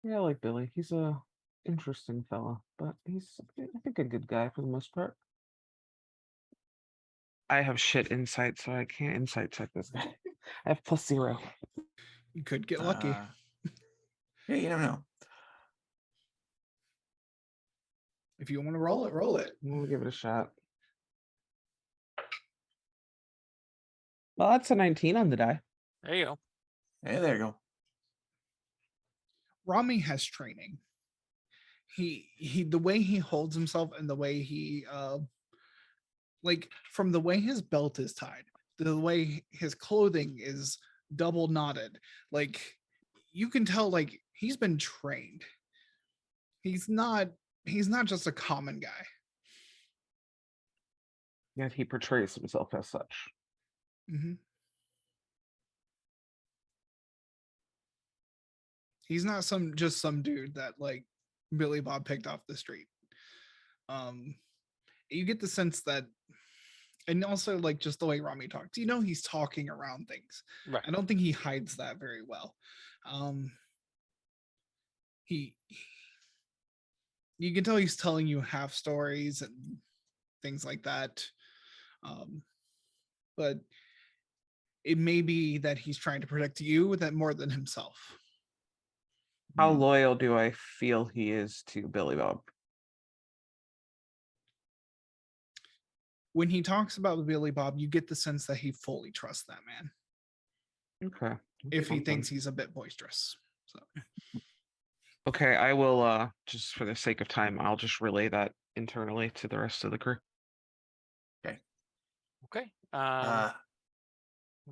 Yeah, I like Billy. He's a interesting fella, but he's, I think, a good guy for the most part. I have shit insight, so I can't insight check this guy. I have +0. You could get lucky. Yeah, you never know. If you want to roll it, roll it. I'm gonna give it a shot. Well, that's a 19 on the die. There you go. Hey, there you go. Rami has training. He the way he holds himself and the way he like from the way his belt is tied, the way his clothing is double knotted, like you can tell like he's been trained. He's not just a common guy. Yet he portrays himself as such. Mm-hmm. He's not some dude that like Billy Bob picked off the street. You get the sense that, and also like just the way Rami talks, he's talking around things. Right. I don't think he hides that very well. You can tell he's telling you half stories and things like that. But it may be that he's trying to protect you that more than himself. How Hmm. loyal do I feel he is to Billy Bob? When he talks about Billy Bob, you get the sense that he fully trusts that man. Okay. If he thinks he's a bit boisterous. So Okay, I will just for the sake of time, I'll just relay that internally to the rest of the crew. Okay. Go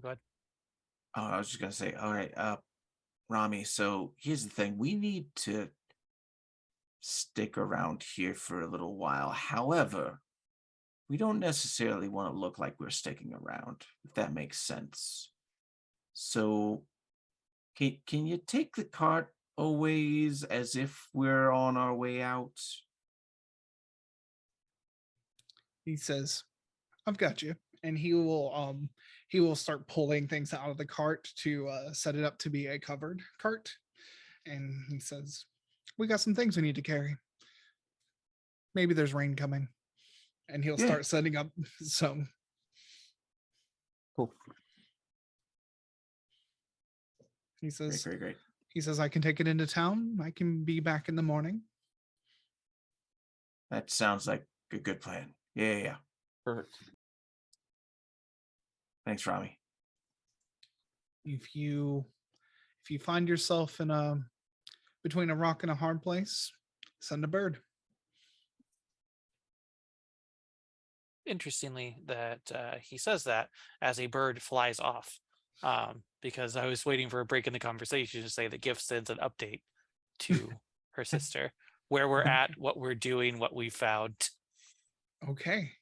ahead. Oh, I was just gonna say, all right, Rami, so here's the thing. We need to stick around here for a little while. However, we don't necessarily want to look like we're sticking around, if that makes sense. So can you take the cart always as if we're on our way out? he says, I've got you. And he will start pulling things out of the cart to set it up to be a covered cart. And he says, we got some things we need to carry. Maybe there's rain coming. And he'll Yeah. start setting up some. Cool. He Great, says, great. I can take it into town. I can be back in the morning. That sounds like a good plan. Yeah. Perfect. Thanks, Rami. If you find yourself in between a rock and a hard place, send a bird. Interestingly, that he says that as a bird flies off, because I was waiting for a break in the conversation to say that Gift sends an update to her sister, where we're at, what we're doing, what we found. Okay.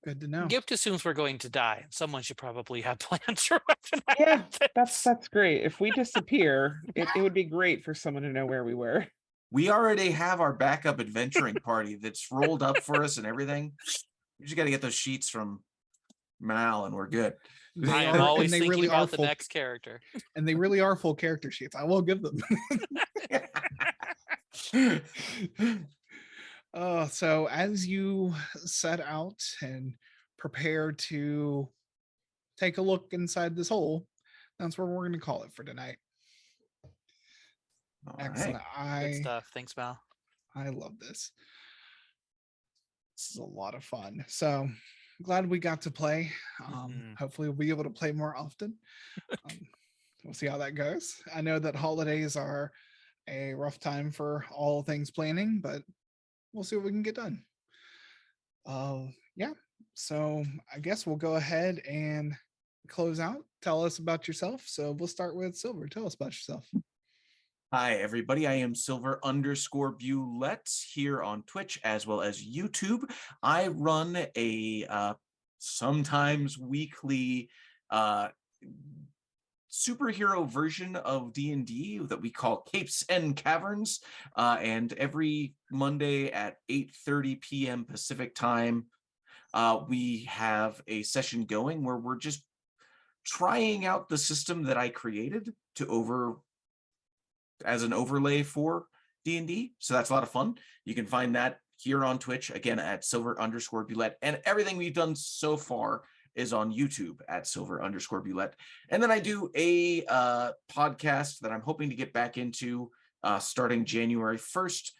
Good to know. Gift assumes we're going to die. Someone should probably have plans for what Yeah, that's great. If we disappear, it would be great for someone to know where we were. We already have our backup adventuring party that's rolled up for us and everything. We just got to get those sheets from Mal and we're good. I am always thinking about the next character. And they really are full character sheets. I will give them. So as you set out and prepare to take a look inside this hole, that's where we're going to call it for tonight. All Excellent. right. Good stuff. Thanks, Mal. I love this. This is a lot of fun. So glad we got to play. Hopefully we'll be able to play more often. We'll see how that goes. I know that holidays are a rough time for all things planning, but we'll see what we can get done. Yeah. So I guess we'll go ahead and close out. Tell us about yourself. So we'll start with Silver. Tell us about yourself. Hi, everybody. I am Silver_Bulette here on Twitch as well as YouTube. I run a sometimes weekly superhero version of D&D that we call Capes and Caverns. And every Monday at 8:30 p.m. Pacific time, we have a session going where we're just trying out the system that I created as an overlay for D&D. So that's a lot of fun. You can find that here on Twitch, again, at silver_bulette. And everything we've done so far is on YouTube at silver_bulette. And then I do a podcast that I'm hoping to get back into starting January 1st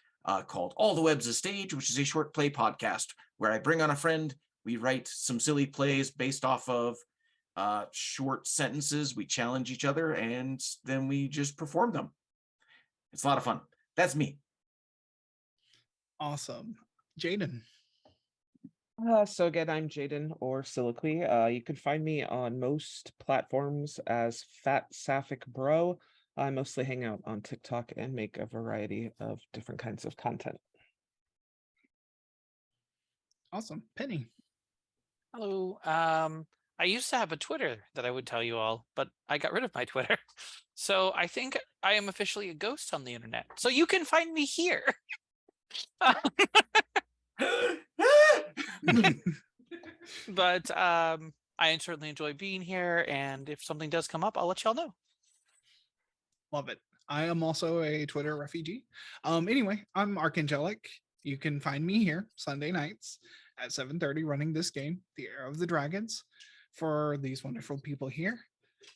called All the Web's a Stage, which is a short play podcast where I bring on a friend. We write some silly plays based off of short sentences. We challenge each other and then we just perform them. It's a lot of fun. That's me. Awesome. Jaden. So again, I'm Jaden or Soliloquy. You can find me on most platforms as Fat Sapphic Bro. I mostly hang out on TikTok and make a variety of different kinds of content. Awesome. Penny. Hello. I used to have a Twitter that I would tell you all, but I got rid of my Twitter. So I think I am officially a ghost on the internet. So you can find me here. But I certainly enjoy being here, and if something does come up, I'll let y'all know. Love it. I am also a Twitter refugee. Anyway, I'm Archangelic. You can find me here Sunday nights at 7:30 running this game, The Heir of the Dragons, for these wonderful people here.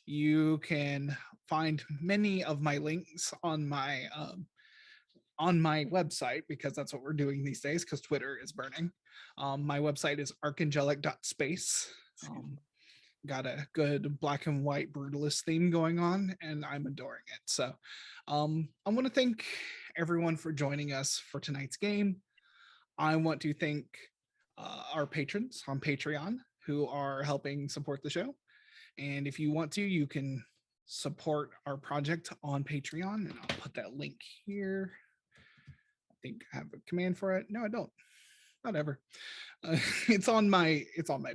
You can find many of my links on my website, because that's what we're doing these days because Twitter is burning. My website is archangelic.space. Got a good black and white brutalist theme going on, and I'm adoring it. So I want to thank everyone for joining us for tonight's game. I want to thank our patrons on Patreon who are helping support the show. And if you want to, you can support our project on Patreon, and I'll put that link here. I think I have a command for it. No, I don't. Whatever. It's on my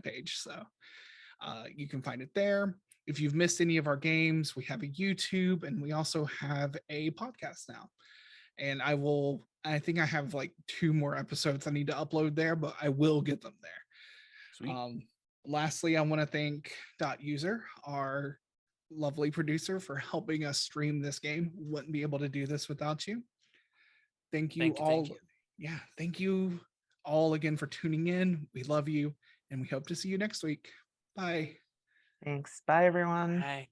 page, so you can find it there. If you've missed any of our games, we have a YouTube, and we also have a podcast now. And I think I have like 2 more episodes I need to upload there, but I will get them there. Sweet. Lastly, I want to thank .user, our lovely producer, for helping us stream this game. Wouldn't be able to do this without you. Thank you all. Thank you. Yeah, thank you all again for tuning in. We love you, and we hope to see you next week. Bye. Thanks. Bye, everyone. Bye.